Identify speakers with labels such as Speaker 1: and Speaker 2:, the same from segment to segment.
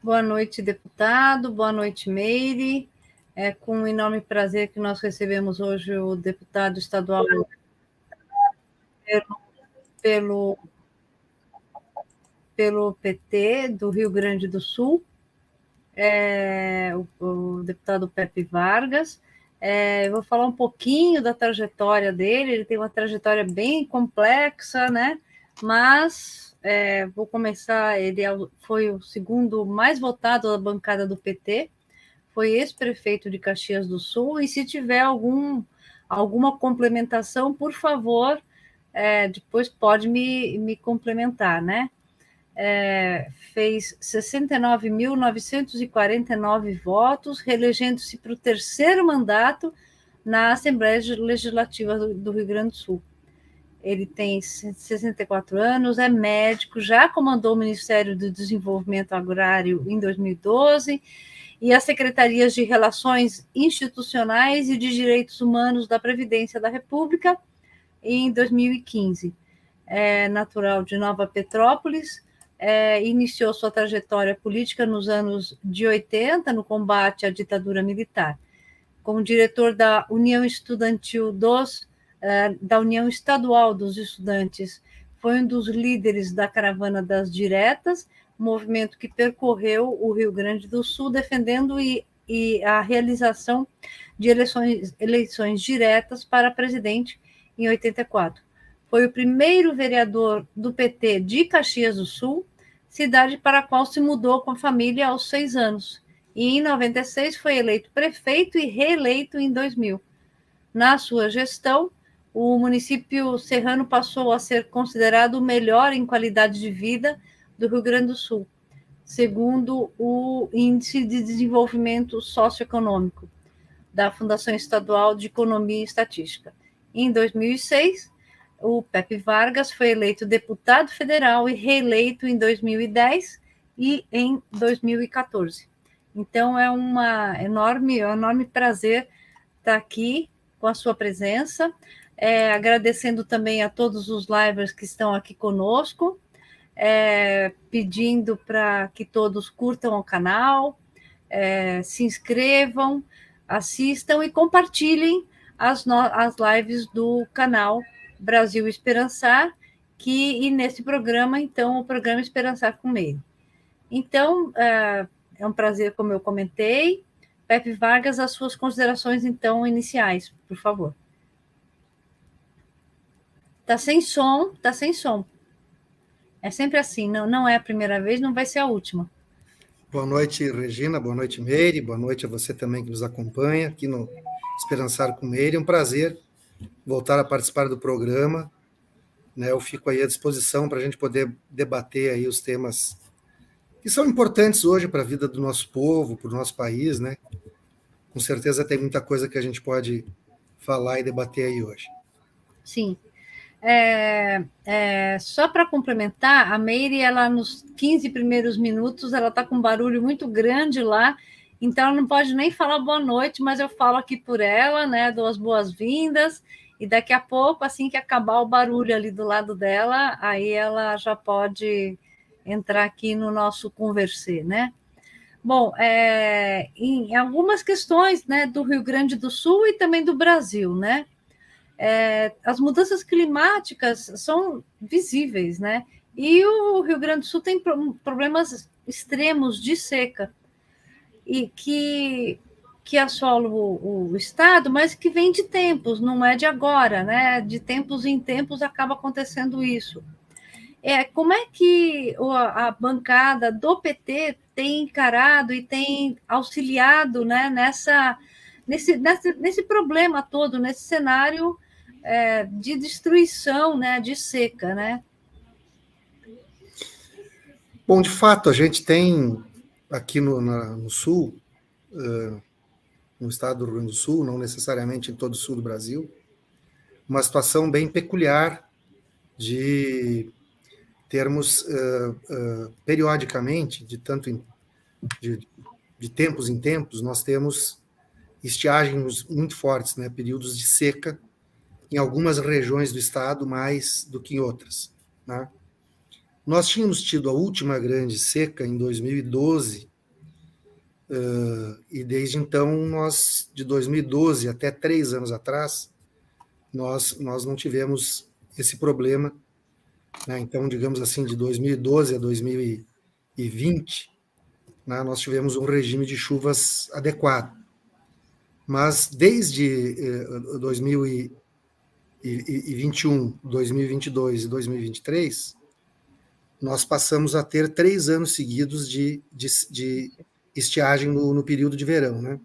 Speaker 1: Boa noite, deputado. Boa noite, Meire. É com um enorme prazer que nós recebemos hoje o deputado estadual pelo, pelo PT do Rio Grande do Sul, o deputado Pepe Vargas. Eu vou falar um pouquinho da trajetória dele. Ele tem uma trajetória bem complexa, né? Mas vou começar. Ele foi o segundo mais votado da bancada do PT, foi ex-prefeito de Caxias do Sul, e se tiver alguma complementação, por favor, depois pode me complementar, né? Fez 69.949 votos, reelegendo-se para o terceiro mandato na Assembleia Legislativa do Rio Grande do Sul. Ele tem 64 anos, é médico, já comandou o Ministério do Desenvolvimento Agrário em 2012 e as Secretarias de Relações Institucionais e de Direitos Humanos da Previdência da República em 2015. É natural de Nova Petrópolis, iniciou sua trajetória política nos anos de 80, no combate à ditadura militar. Como diretor da União Estudantil da União Estadual dos Estudantes, foi um dos líderes da Caravana das Diretas, movimento que percorreu o Rio Grande do Sul, defendendo a realização de eleições diretas para presidente em 84. Foi o primeiro vereador do PT de Caxias do Sul, cidade para a qual se mudou com a família aos 6 anos. E em 96 foi eleito prefeito e reeleito em 2000. Na sua gestão, o município serrano passou a ser considerado o melhor em qualidade de vida do Rio Grande do Sul, segundo o Índice de Desenvolvimento Socioeconômico da Fundação Estadual de Economia e Estatística. Em 2006, o Pepe Vargas foi eleito deputado federal e reeleito em 2010 e em 2014. Então, é um enorme prazer estar aqui com a sua presença, agradecendo também a todos os livers que estão aqui conosco, pedindo para que todos curtam o canal, se inscrevam, assistam e compartilhem as lives do canal Brasil Esperançar, e nesse programa, então, o programa Esperançar com Meire. Então, é um prazer, como eu comentei. Pepe Vargas, as suas considerações, então, iniciais, por favor. Está sem som, está sem som. É sempre assim, não é a primeira vez, não vai ser a última.
Speaker 2: Boa noite, Regina, boa noite, Meire, boa noite a você também que nos acompanha aqui no Esperançar com Meire. É um prazer voltar a participar do programa, né? Eu fico aí à disposição para a gente poder debater aí os temas que são importantes hoje para a vida do nosso povo, para o nosso país, né? Com certeza tem muita coisa que a gente pode falar e debater aí hoje.
Speaker 1: Sim. Só para complementar, a Meire, ela nos 15 primeiros minutos, ela está com um barulho muito grande lá, então ela não pode nem falar boa noite, mas eu falo aqui por ela, né? Dou as boas-vindas, e daqui a pouco, assim que acabar o barulho ali do lado dela, aí ela já pode entrar aqui no nosso conversê, né? Bom, em algumas questões, né, do Rio Grande do Sul e também do Brasil, né? As mudanças climáticas são visíveis, né? E o Rio Grande do Sul tem problemas extremos de seca, e que assola o estado, mas que vem de tempos, não é de agora, né? De tempos em tempos acaba acontecendo isso. Como é que a bancada do PT tem encarado e tem auxiliado, né, nesse problema todo, nesse cenário de destruição, né, de seca, né?
Speaker 2: Bom, de fato, a gente tem aqui no Sul, no estado do Rio Grande do Sul, não necessariamente em todo o sul do Brasil, uma situação bem peculiar de termos, periodicamente, de tempos em tempos, nós temos estiagens muito fortes, né, períodos de seca, em algumas regiões do estado mais do que em outras, né? Nós tínhamos tido a última grande seca em 2012, E desde então, nós, de 2012 até 3 anos atrás, nós não tivemos esse problema, né? Então, digamos assim, de 2012 a 2020, né, nós tivemos um regime de chuvas adequado. Mas desde 2021, 2022 e 2023, nós passamos a ter 3 anos seguidos de estiagem no período de verão, né?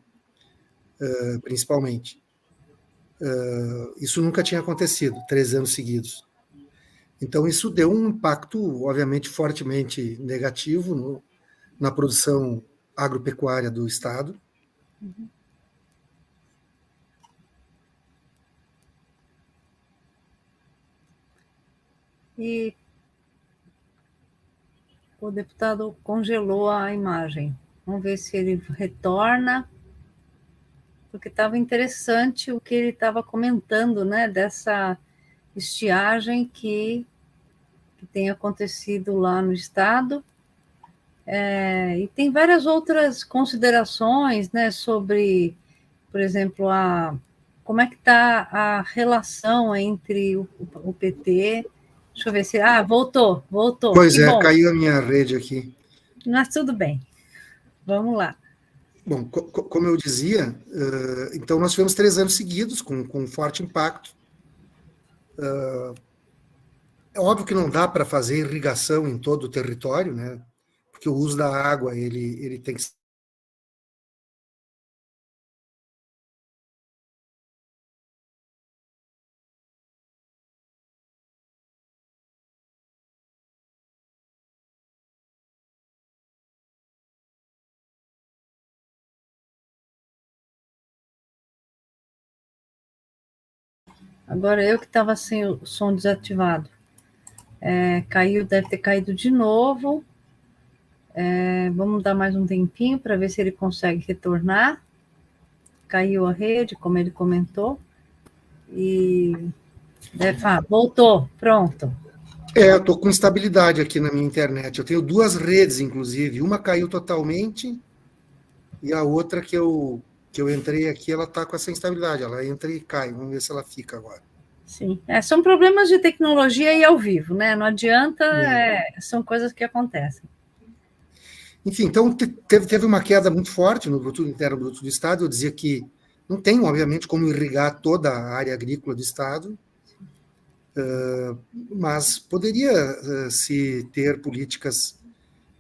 Speaker 2: Principalmente. Isso nunca tinha acontecido, 3 anos seguidos. Então, isso deu um impacto, obviamente, fortemente negativo na produção agropecuária do Estado.
Speaker 1: E o deputado congelou a imagem. Vamos ver se ele retorna, porque estava interessante o que ele estava comentando, né, dessa estiagem que tem acontecido lá no estado. E tem várias outras considerações, né, sobre, por exemplo, como é que está a relação entre o PT. Deixa eu ver se... voltou.
Speaker 2: Pois
Speaker 1: Que
Speaker 2: é,
Speaker 1: bom.
Speaker 2: caiu a minha rede aqui.
Speaker 1: Mas tudo bem. Vamos lá.
Speaker 2: Bom, como eu dizia, então nós tivemos 3 anos seguidos com forte impacto. É óbvio que não dá para fazer irrigação em todo o território, né? Porque o uso da água ele tem que ser.
Speaker 1: Agora eu que estava sem o som desativado. Caiu, deve ter caído de novo. Vamos dar mais um tempinho para ver se ele consegue retornar. Caiu a rede, como ele comentou. E voltou, pronto.
Speaker 2: Eu estou com instabilidade aqui na minha internet. Eu tenho 2 redes, inclusive. Uma caiu totalmente e a outra que eu entrei aqui, ela está com essa instabilidade. Ela entra e cai. Vamos ver se ela fica agora.
Speaker 1: Sim, são problemas de tecnologia e ao vivo, né? Não adianta, são coisas que acontecem.
Speaker 2: Enfim, então teve uma queda muito forte no produto interno bruto do Estado. Eu dizia que não tem, obviamente, como irrigar toda a área agrícola do Estado, mas poderia se ter políticas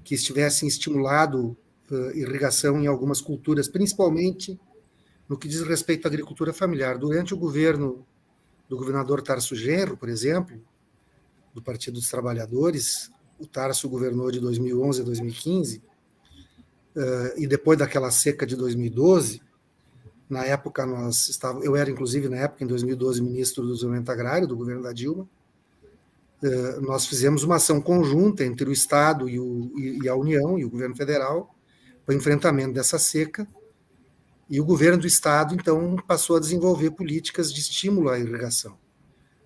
Speaker 2: que estivessem estimulado irrigação em algumas culturas, principalmente no que diz respeito à agricultura familiar. Durante o governo do governador Tarso Genro, por exemplo, do Partido dos Trabalhadores, o Tarso governou de 2011 a 2015, e depois daquela seca de 2012, na época eu era inclusive na época, em 2012, ministro do Desenvolvimento Agrário do governo da Dilma, nós fizemos uma ação conjunta entre o Estado e a União e o governo federal para o enfrentamento dessa seca, e o governo do Estado, então, passou a desenvolver políticas de estímulo à irrigação.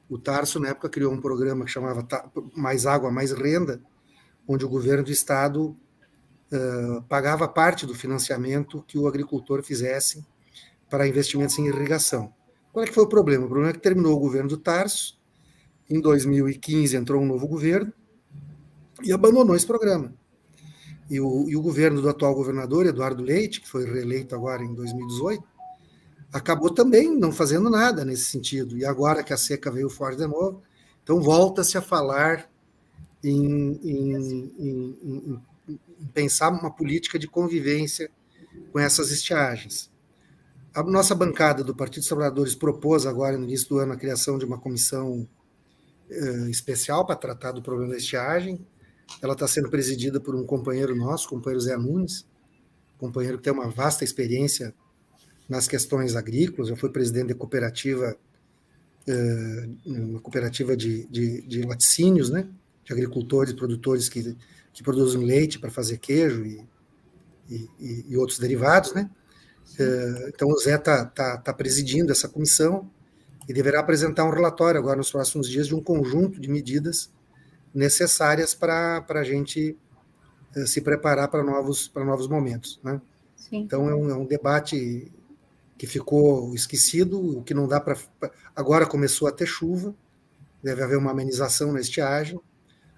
Speaker 2: O Tarso, na época, criou um programa que chamava Mais Água, Mais Renda, onde o governo do Estado pagava parte do financiamento que o agricultor fizesse para investimentos em irrigação. Qual é que foi o problema? O problema é que terminou o governo do Tarso, em 2015 entrou um novo governo e abandonou esse programa. E o governo do atual governador, Eduardo Leite, que foi reeleito agora em 2018, acabou também não fazendo nada nesse sentido. E agora que a seca veio forte de novo, então volta-se a falar em pensar uma política de convivência com essas estiagens. A nossa bancada do Partido dos Trabalhadores propôs agora, no início do ano, a criação de uma comissão especial para tratar do problema da estiagem. Ela está sendo presidida por um companheiro nosso, o companheiro Zé Nunes, companheiro que tem uma vasta experiência nas questões agrícolas, já foi presidente da cooperativa, uma cooperativa de laticínios, né, de agricultores e produtores que produzem leite para fazer queijo e outros derivados, né? Então o Zé está presidindo essa comissão e deverá apresentar um relatório agora nos próximos dias de um conjunto de medidas necessárias para a gente se preparar para novos momentos, né?
Speaker 1: Sim.
Speaker 2: Então, é um debate que ficou esquecido, que não dá para... Agora começou a ter chuva, deve haver uma amenização na estiagem,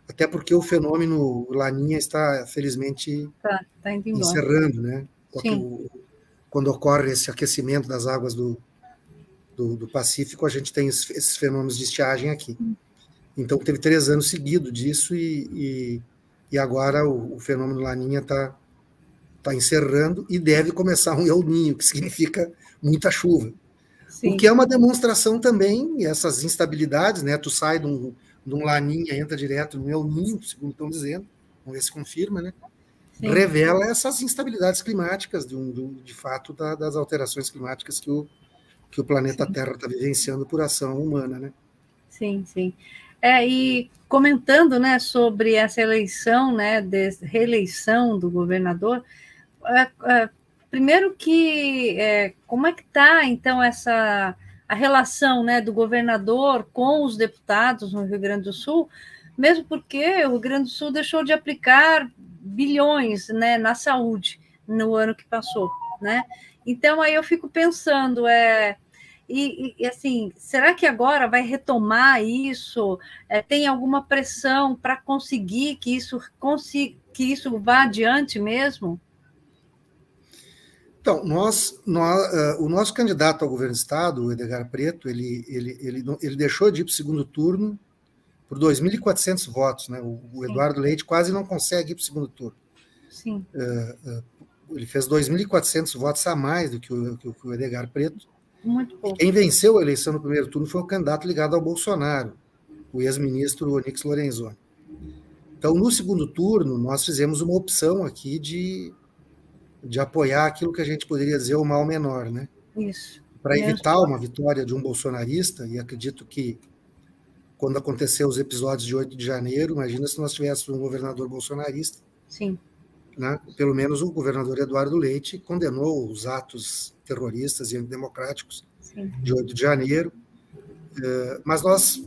Speaker 2: até porque o fenômeno Laninha está, felizmente,
Speaker 1: Tá indo embora.
Speaker 2: encerrando, né?
Speaker 1: Sim.
Speaker 2: Quando ocorre esse aquecimento das águas do Pacífico, a gente tem esses fenômenos de estiagem aqui. Então, teve 3 anos seguidos disso e agora o fenômeno Laninha está encerrando e deve começar um El Niño, que significa muita chuva.
Speaker 1: Sim.
Speaker 2: O que é uma demonstração também, essas instabilidades, né? Tu sai de um Laninha, entra direto no El Niño, segundo estão dizendo, vamos ver se confirma, né? Sim. Revela essas instabilidades climáticas, de fato, das alterações climáticas que o planeta Sim. Terra está vivenciando por ação humana, né?
Speaker 1: Sim, sim. E comentando, né, sobre essa eleição, né, reeleição do governador, primeiro que como é que está, então, a relação, né, do governador com os deputados no Rio Grande do Sul, mesmo porque o Rio Grande do Sul deixou de aplicar bilhões, né, na saúde no ano que passou, né? Então, aí eu fico pensando, assim, será que agora vai retomar isso? Tem alguma pressão para conseguir que isso vá adiante mesmo?
Speaker 2: Então, o nosso candidato ao governo do Estado, o Edgar Preto, ele deixou de ir para o segundo turno por 2.400 votos. Né? O Eduardo Leite quase não consegue ir para o segundo turno.
Speaker 1: Sim.
Speaker 2: Ele fez 2.400 votos a mais do que o Edgar Preto.
Speaker 1: Muito pouco.
Speaker 2: Quem venceu a eleição no primeiro turno foi um candidato ligado ao Bolsonaro, o ex-ministro Onyx Lorenzoni. Então, no segundo turno, nós fizemos uma opção aqui de apoiar aquilo que a gente poderia dizer o mal menor, né?
Speaker 1: Isso.
Speaker 2: Para evitar uma vitória de um bolsonarista, e acredito que quando aconteceu os episódios de 8 de janeiro, imagina se nós tivéssemos um governador bolsonarista.
Speaker 1: Sim.
Speaker 2: Né? Pelo menos o governador Eduardo Leite condenou os atos terroristas e antidemocráticos Sim. de 8 de janeiro, mas nós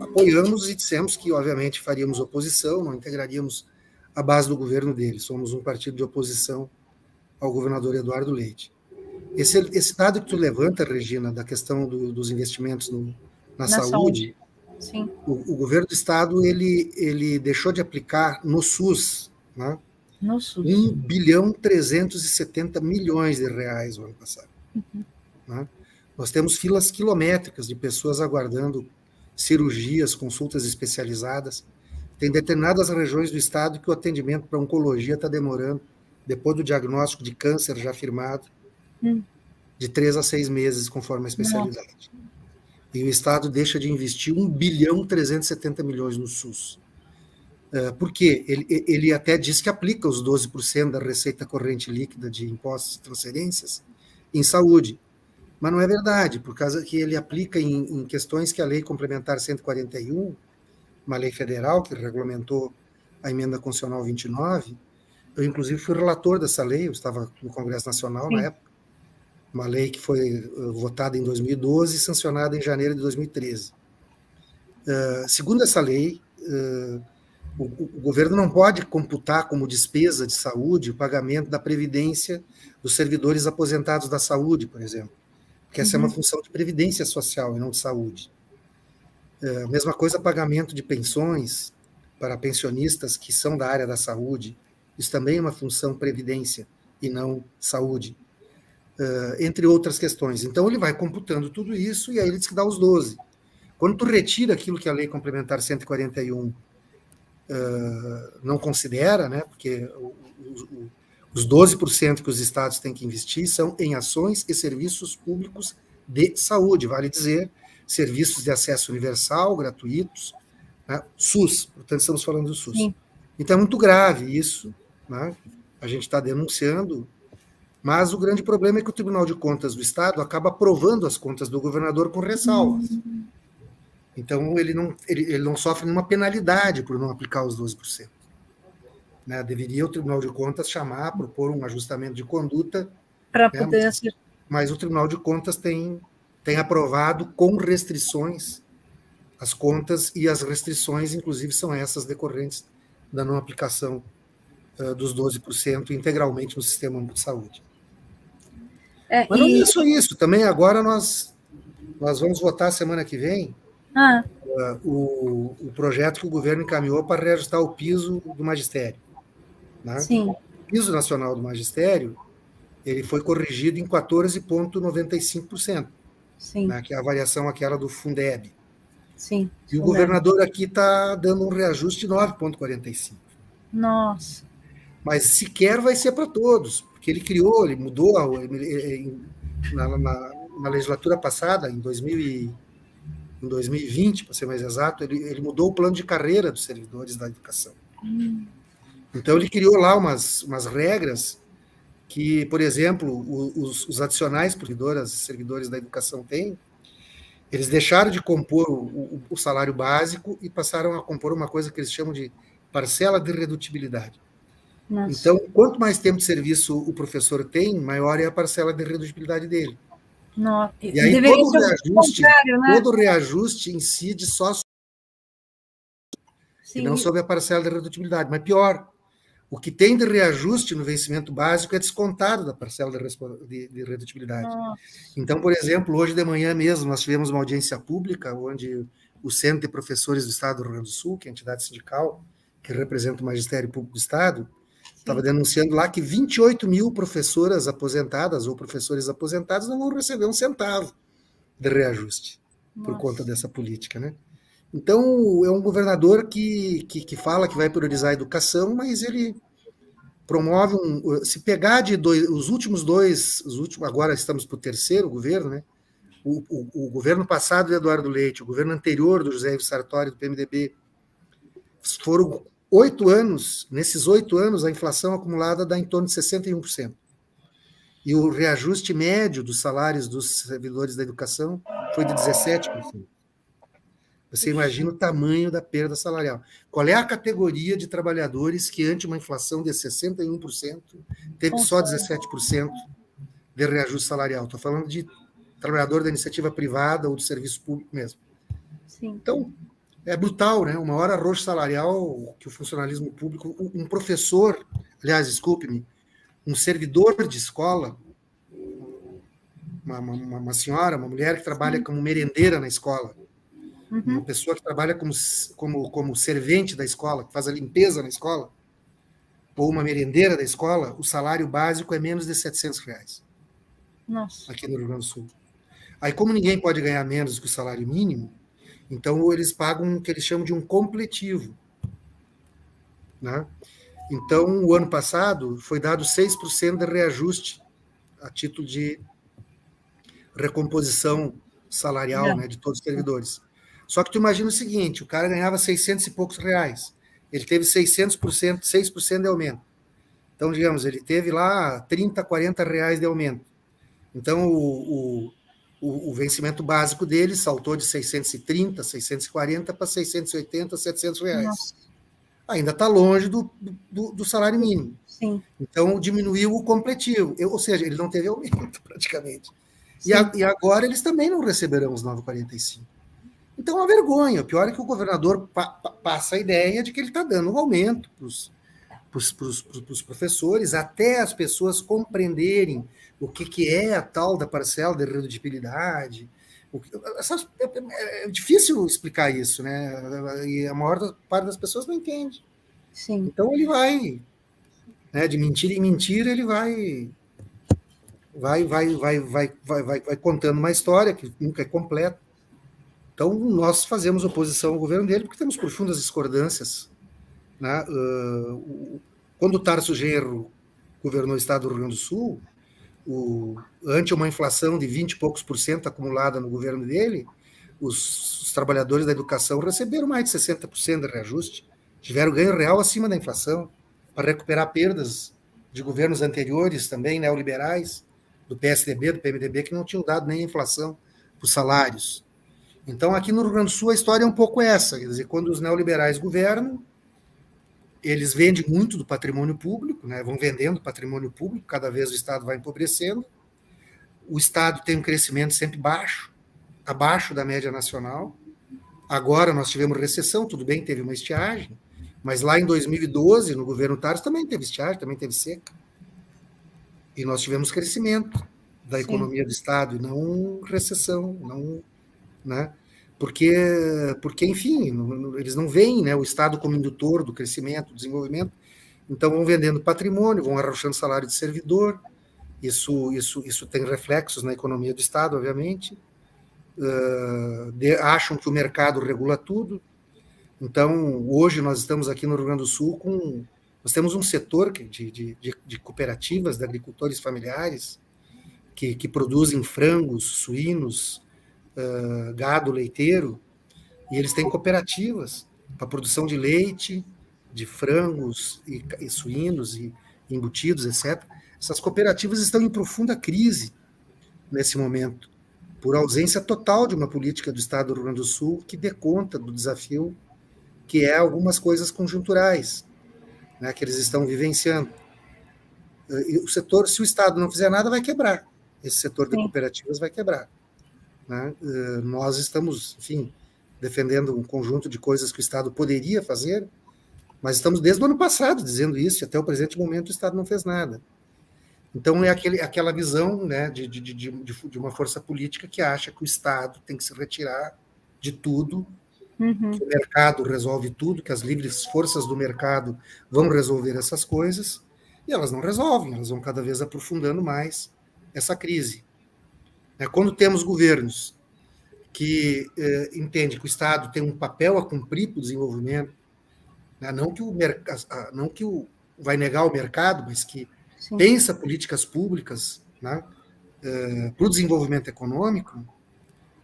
Speaker 2: apoiamos e dissemos que, obviamente, faríamos oposição, não integraríamos a base do governo dele, somos um partido de oposição ao governador Eduardo Leite. Esse dado que tu levanta, Regina, da questão dos investimentos na saúde.
Speaker 1: Sim.
Speaker 2: O governo do Estado ele deixou de aplicar no SUS, né,
Speaker 1: no SUS.
Speaker 2: 1.370 bilhões de reais no ano passado.
Speaker 1: Uhum.
Speaker 2: Né? Nós temos filas quilométricas de pessoas aguardando cirurgias, consultas especializadas. Tem determinadas regiões do estado que o atendimento para oncologia está demorando, depois do diagnóstico de câncer já firmado, de 3 a 6 meses, conforme a especialidade. Nossa. E o Estado deixa de investir 1.370 bilhões no SUS. Por quê? Ele até diz que aplica os 12% da receita corrente líquida de impostos e transferências em saúde. Mas não é verdade, por causa que ele aplica em questões que a Lei Complementar 141, uma lei federal que regulamentou a Emenda Constitucional 29, eu, inclusive, fui relator dessa lei, eu estava no Congresso Nacional Sim. na época, uma lei que foi votada em 2012 e sancionada em janeiro de 2013. Segundo essa lei, o governo não pode computar como despesa de saúde o pagamento da previdência dos servidores aposentados da saúde, por exemplo, porque essa é uma função de previdência social e não de saúde. A mesma coisa, pagamento de pensões para pensionistas que são da área da saúde, isso também é uma função previdência e não saúde, entre outras questões. Então, ele vai computando tudo isso e aí ele diz que dá os 12. Quando tu retira aquilo que a Lei Complementar 141 não considera, né, porque os 12% que os estados têm que investir são em ações e serviços públicos de saúde, vale dizer, serviços de acesso universal, gratuitos, né, SUS, portanto estamos falando do SUS. Sim. Então é muito grave isso, né, a gente está denunciando, mas o grande problema é que o Tribunal de Contas do Estado acaba aprovando as contas do governador com ressalvas. Então, ele não sofre nenhuma penalidade por não aplicar os 12%. Né? Deveria o Tribunal de Contas chamar, propor um ajustamento de conduta,
Speaker 1: para poder...
Speaker 2: mas o Tribunal de Contas tem aprovado com restrições as contas, e as restrições, inclusive, são essas decorrentes da não aplicação dos 12% integralmente no sistema de saúde. Mas não é só isso, também agora nós vamos votar semana que vem o projeto que o governo encaminhou para reajustar o piso do magistério. Né?
Speaker 1: Sim.
Speaker 2: O piso nacional do magistério ele foi corrigido em 14,95%, né? Que é a variação aquela do Fundeb.
Speaker 1: Sim.
Speaker 2: E o governador aqui está dando um reajuste de 9,45%.
Speaker 1: Nossa.
Speaker 2: Mas sequer vai ser para todos, porque ele criou, ele mudou na legislatura passada, em 2020, para ser mais exato, ele mudou o plano de carreira dos servidores da educação. Então, ele criou lá umas regras que, por exemplo, os adicionais por servidores da educação têm, eles deixaram de compor o salário básico e passaram a compor uma coisa que eles chamam de parcela de redutibilidade. Nossa. Então, quanto mais tempo de serviço o professor tem, maior é a parcela de redutibilidade dele.
Speaker 1: Nossa.
Speaker 2: E aí todo reajuste incide só e não sobre a parcela de redutibilidade. Mas pior, o que tem de reajuste no vencimento básico é descontado da parcela de redutibilidade. Nossa. Então, por exemplo, hoje de manhã mesmo nós tivemos uma audiência pública onde o Centro de Professores do Estado do Rio Grande do Sul, que é a entidade sindical que representa o Magistério Público do Estado, estava denunciando lá que 28 mil professoras aposentadas ou professores aposentados não vão receber um centavo de reajuste por conta dessa política, né? Então, é um governador que fala que vai priorizar a educação, mas ele promove se pegar os últimos dois, agora estamos para o terceiro governo, né? O governo passado do Eduardo Leite, o governo anterior do José Ivo Sartori, do PMDB, foram 8 anos, nesses 8 anos, a inflação acumulada dá em torno de 61%. E o reajuste médio dos salários dos servidores da educação foi de 17%. Você imagina o tamanho da perda salarial. Qual é a categoria de trabalhadores que, ante uma inflação de 61%, teve só 17% de reajuste salarial? Estou falando de trabalhador da iniciativa privada ou do serviço público mesmo.
Speaker 1: Sim.
Speaker 2: Então, é brutal, né? O maior arrojo salarial que o funcionalismo público... Um professor, aliás, desculpe-me, um servidor de escola, uma senhora, uma mulher que trabalha como merendeira na escola, uma pessoa que trabalha como servente da escola, que faz a limpeza na escola, ou uma merendeira da escola, o salário básico é menos de R$700.
Speaker 1: Nossa.
Speaker 2: Aqui no Rio Grande do Sul. Aí, como ninguém pode ganhar menos que o salário mínimo, então eles pagam o que eles chamam de um completivo. Né? Então, o ano passado, foi dado 6% de reajuste a título de recomposição salarial, né, de todos os servidores. Só que tu imagina o seguinte, o cara ganhava 600 e poucos reais, ele teve 600%, 6% de aumento. Então, digamos, ele teve lá 30, 40 reais de aumento. Então, o vencimento básico dele saltou de 630, 640 para 680, 700 reais. Nossa. Ainda está longe do salário mínimo.
Speaker 1: Sim.
Speaker 2: Então, diminuiu o completivo. Ou seja, ele não teve aumento, praticamente. E agora eles também não receberão os 9,45. Então, é uma vergonha. O pior é que o governador passa a ideia de que ele está dando um aumento para os professores, até as pessoas compreenderem o que é a tal da parcela de redutibilidade. É difícil explicar isso, né? E a maior parte das pessoas não entende.
Speaker 1: Sim.
Speaker 2: Então, ele vai, né, de mentira em mentira, ele vai contando uma história que nunca é completa. Então, nós fazemos oposição ao governo dele porque temos profundas discordâncias. Né? Quando o Tarso Genro governou o estado do Rio Grande do Sul, ante uma inflação de 20 e poucos % acumulada no governo dele, os trabalhadores da educação receberam mais de 60% de reajuste, tiveram ganho real acima da inflação, para recuperar perdas de governos anteriores também, neoliberais, do PSDB, do PMDB, que não tinham dado nem inflação para os salários. Então, aqui no Rio Grande do Sul, a história é um pouco essa, quer dizer, quando os neoliberais governam, eles vendem muito do patrimônio público, né, vão vendendo patrimônio público, cada vez o Estado vai empobrecendo, o Estado tem um crescimento sempre baixo, abaixo da média nacional. Agora nós tivemos recessão, tudo bem, teve uma estiagem, mas lá em 2012, no governo Tarso, também teve estiagem, também teve seca. E nós tivemos crescimento da
Speaker 1: sim,
Speaker 2: economia do Estado, e não recessão, não, né? Porque, enfim, eles não veem, né, o Estado como indutor do crescimento, do desenvolvimento, então vão vendendo patrimônio, vão arrochando salário de servidor, isso tem reflexos na economia do Estado, obviamente, acham que o mercado regula tudo. Então, hoje nós estamos aqui no Rio Grande do Sul nós temos um setor de cooperativas, de agricultores familiares, que produzem frangos, suínos, gado leiteiro, e eles têm cooperativas para produção de leite, de frangos e suínos e embutidos, etc. Essas cooperativas estão em profunda crise nesse momento, por ausência total de uma política do Estado do Rio Grande do Sul que dê conta do desafio que é algumas coisas conjunturais, né, que eles estão vivenciando. E o setor, se o Estado não fizer nada, vai quebrar. Esse setor de
Speaker 1: sim.
Speaker 2: cooperativas vai quebrar. Né? Nós estamos, enfim, defendendo um conjunto de coisas que o Estado poderia fazer, mas estamos desde o ano passado dizendo isso, e até o presente momento o Estado não fez nada. Então é aquela visão, né, de uma força política que acha que o Estado tem que se retirar de tudo, que o mercado resolve tudo, que as livres forças do mercado vão resolver essas coisas, e elas não resolvem, elas vão cada vez aprofundando mais essa crise. Quando temos governos que entendem que o Estado tem um papel a cumprir para o desenvolvimento, né, não que vai negar o mercado, mas que
Speaker 1: Sim.
Speaker 2: pensa políticas públicas, né, para o desenvolvimento econômico,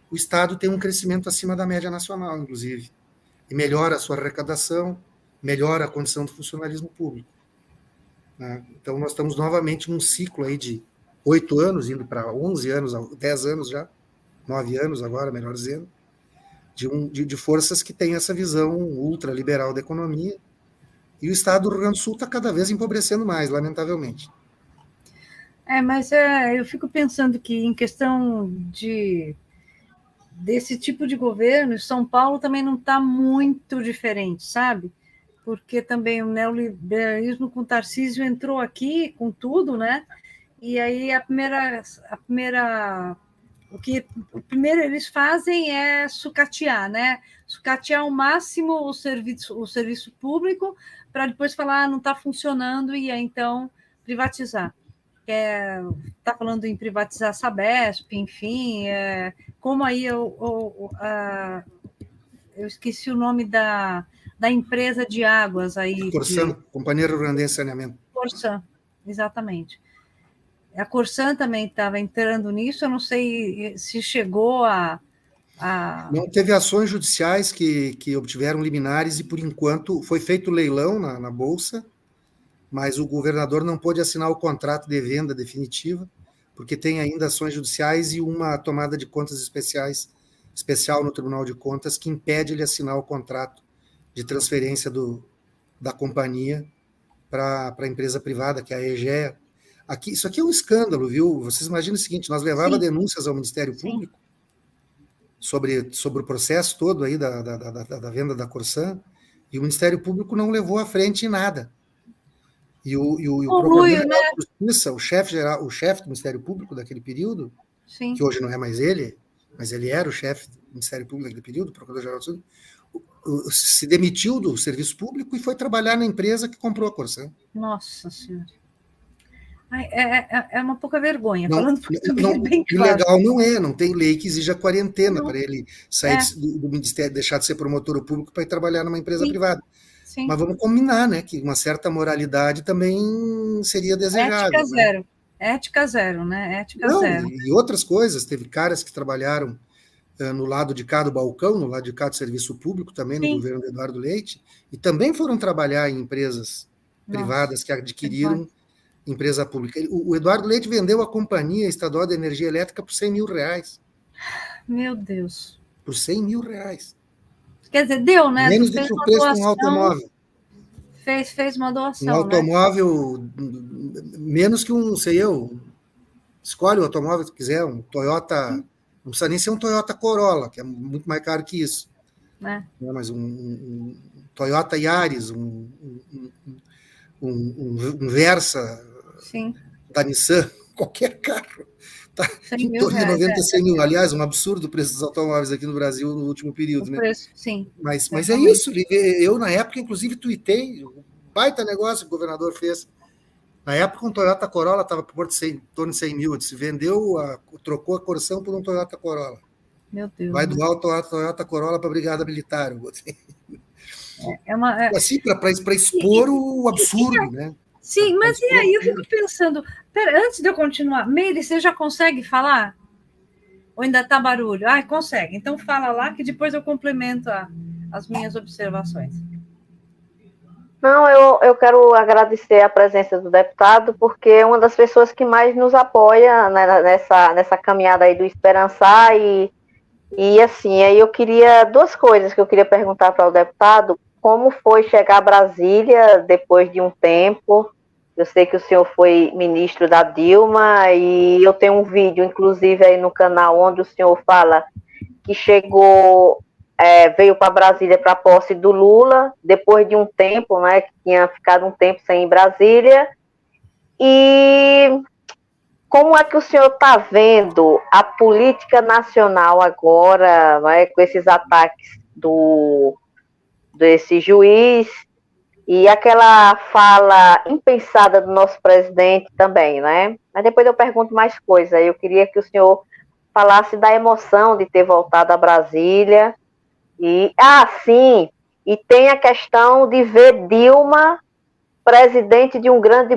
Speaker 2: o Estado tem um crescimento acima da média nacional, inclusive, e melhora a sua arrecadação, melhora a condição do funcionalismo público. Né? Então, nós estamos novamente num ciclo aí de 8 anos, indo para 11 anos, 10 anos já, 9 anos agora, melhor dizendo, de forças que têm essa visão ultraliberal da economia, e o Estado do Rio Grande do Sul está cada vez empobrecendo mais, lamentavelmente.
Speaker 1: Mas eu fico pensando que em questão desse tipo de governo, São Paulo também não está muito diferente, sabe? Porque também o neoliberalismo com Tarcísio entrou aqui com tudo, né? E aí o primeiro eles fazem é sucatear, né? Sucatear ao máximo o serviço público para depois falar não está funcionando e aí então privatizar. Está falando em privatizar a Sabesp, enfim, como aí eu esqueci o nome da empresa de águas aí.
Speaker 2: Corsan, Companhia Rio Grandense de Saneamento.
Speaker 1: Corsan, exatamente. A Corsan também estava entrando nisso, eu não sei se chegou a...
Speaker 2: Não, teve ações judiciais que obtiveram liminares e, por enquanto, foi feito leilão na Bolsa, mas o governador não pôde assinar o contrato de venda definitiva, porque tem ainda ações judiciais e uma tomada de contas especial no Tribunal de Contas, que impede ele assinar o contrato de transferência da companhia para a empresa privada, que é a EGEA. Isso aqui é um escândalo, viu? Vocês imaginam o seguinte, nós levávamos denúncias ao Ministério Público sobre o processo todo aí da venda da Corsan, e o Ministério Público não levou à frente nada. E o Procurador-Geral de Justiça, o chefe do Ministério Público daquele período, que hoje não é mais ele, mas ele era o chefe do Ministério Público daquele período, o Procurador-Geral de Justiça, se demitiu do serviço público e foi trabalhar na empresa que comprou a Corsan.
Speaker 1: Nossa Senhora. É uma pouca vergonha,
Speaker 2: não,
Speaker 1: falando português bem claro.
Speaker 2: Ilegal não é, não tem lei que exija quarentena para ele sair do Ministério, deixar de ser promotor público para ir trabalhar numa empresa privada. Sim. Mas vamos combinar, né, que uma certa moralidade também seria desejável.
Speaker 1: Ética zero. Né? Ética zero, né? Ética zero.
Speaker 2: E outras coisas, teve caras que trabalharam no lado de cá do balcão, no lado de cá do serviço público, também no governo do Eduardo Leite, e também foram trabalhar em empresas privadas que adquiriram empresa pública. O Eduardo Leite vendeu a Companhia Estadual de Energia Elétrica por R$100 mil.
Speaker 1: Meu Deus.
Speaker 2: Por R$100 mil.
Speaker 1: Quer dizer, deu, né?
Speaker 2: Menos do que o preço de um automóvel.
Speaker 1: Fez uma doação,
Speaker 2: um automóvel, né? Menos que sei eu, escolhe o automóvel que quiser, um Toyota, não precisa nem ser um Toyota Corolla, que é muito mais caro que isso. Mas um Toyota Yaris, um Versa da Nissan, qualquer carro está
Speaker 1: 100
Speaker 2: em
Speaker 1: mil
Speaker 2: torno de
Speaker 1: reais,
Speaker 2: 90, 100 mil. Aliás, um absurdo o preço dos automóveis aqui no Brasil no último
Speaker 1: o
Speaker 2: período, né?
Speaker 1: preço, sim,
Speaker 2: Mas é
Speaker 1: realmente.
Speaker 2: isso. Eu, na época, inclusive, tuitei, um baita negócio que o governador fez. Na época, um Toyota Corolla estava por em torno de 100 mil. Se vendeu, trocou a Corção por um Toyota Corolla.
Speaker 1: Meu Deus,
Speaker 2: Vai
Speaker 1: né?
Speaker 2: doar o Toyota Corolla para a Brigada Militar.
Speaker 1: É uma,
Speaker 2: Assim, para
Speaker 1: e,
Speaker 2: expor o absurdo, né?
Speaker 1: sim,
Speaker 2: Para
Speaker 1: mas e
Speaker 2: expor o
Speaker 1: aí eu fico
Speaker 2: absurdo.
Speaker 1: pensando, pera, antes de eu continuar, Meire, você já consegue falar? Ou ainda está barulho? Ah, consegue. Então fala lá que depois eu complemento as minhas observações.
Speaker 3: Não, eu quero agradecer a presença do deputado, porque é uma das pessoas que mais nos apoia, né, nessa caminhada aí do Esperançar, e assim, aí eu queria, duas coisas que eu queria perguntar para o deputado: como foi chegar a Brasília depois de um tempo? Eu sei que o senhor foi ministro da Dilma, e eu tenho um vídeo, inclusive, aí no canal, onde o senhor fala que chegou, veio para Brasília para a posse do Lula, depois de um tempo, né, que tinha ficado um tempo sem ir em Brasília. E como é que o senhor está vendo a política nacional agora, né, com esses ataques desse juiz e aquela fala impensada do nosso presidente também, né? Mas depois eu pergunto mais coisas. Eu queria que o senhor falasse da emoção de ter voltado a Brasília. Sim, e tem a questão de ver Dilma presidente de um grande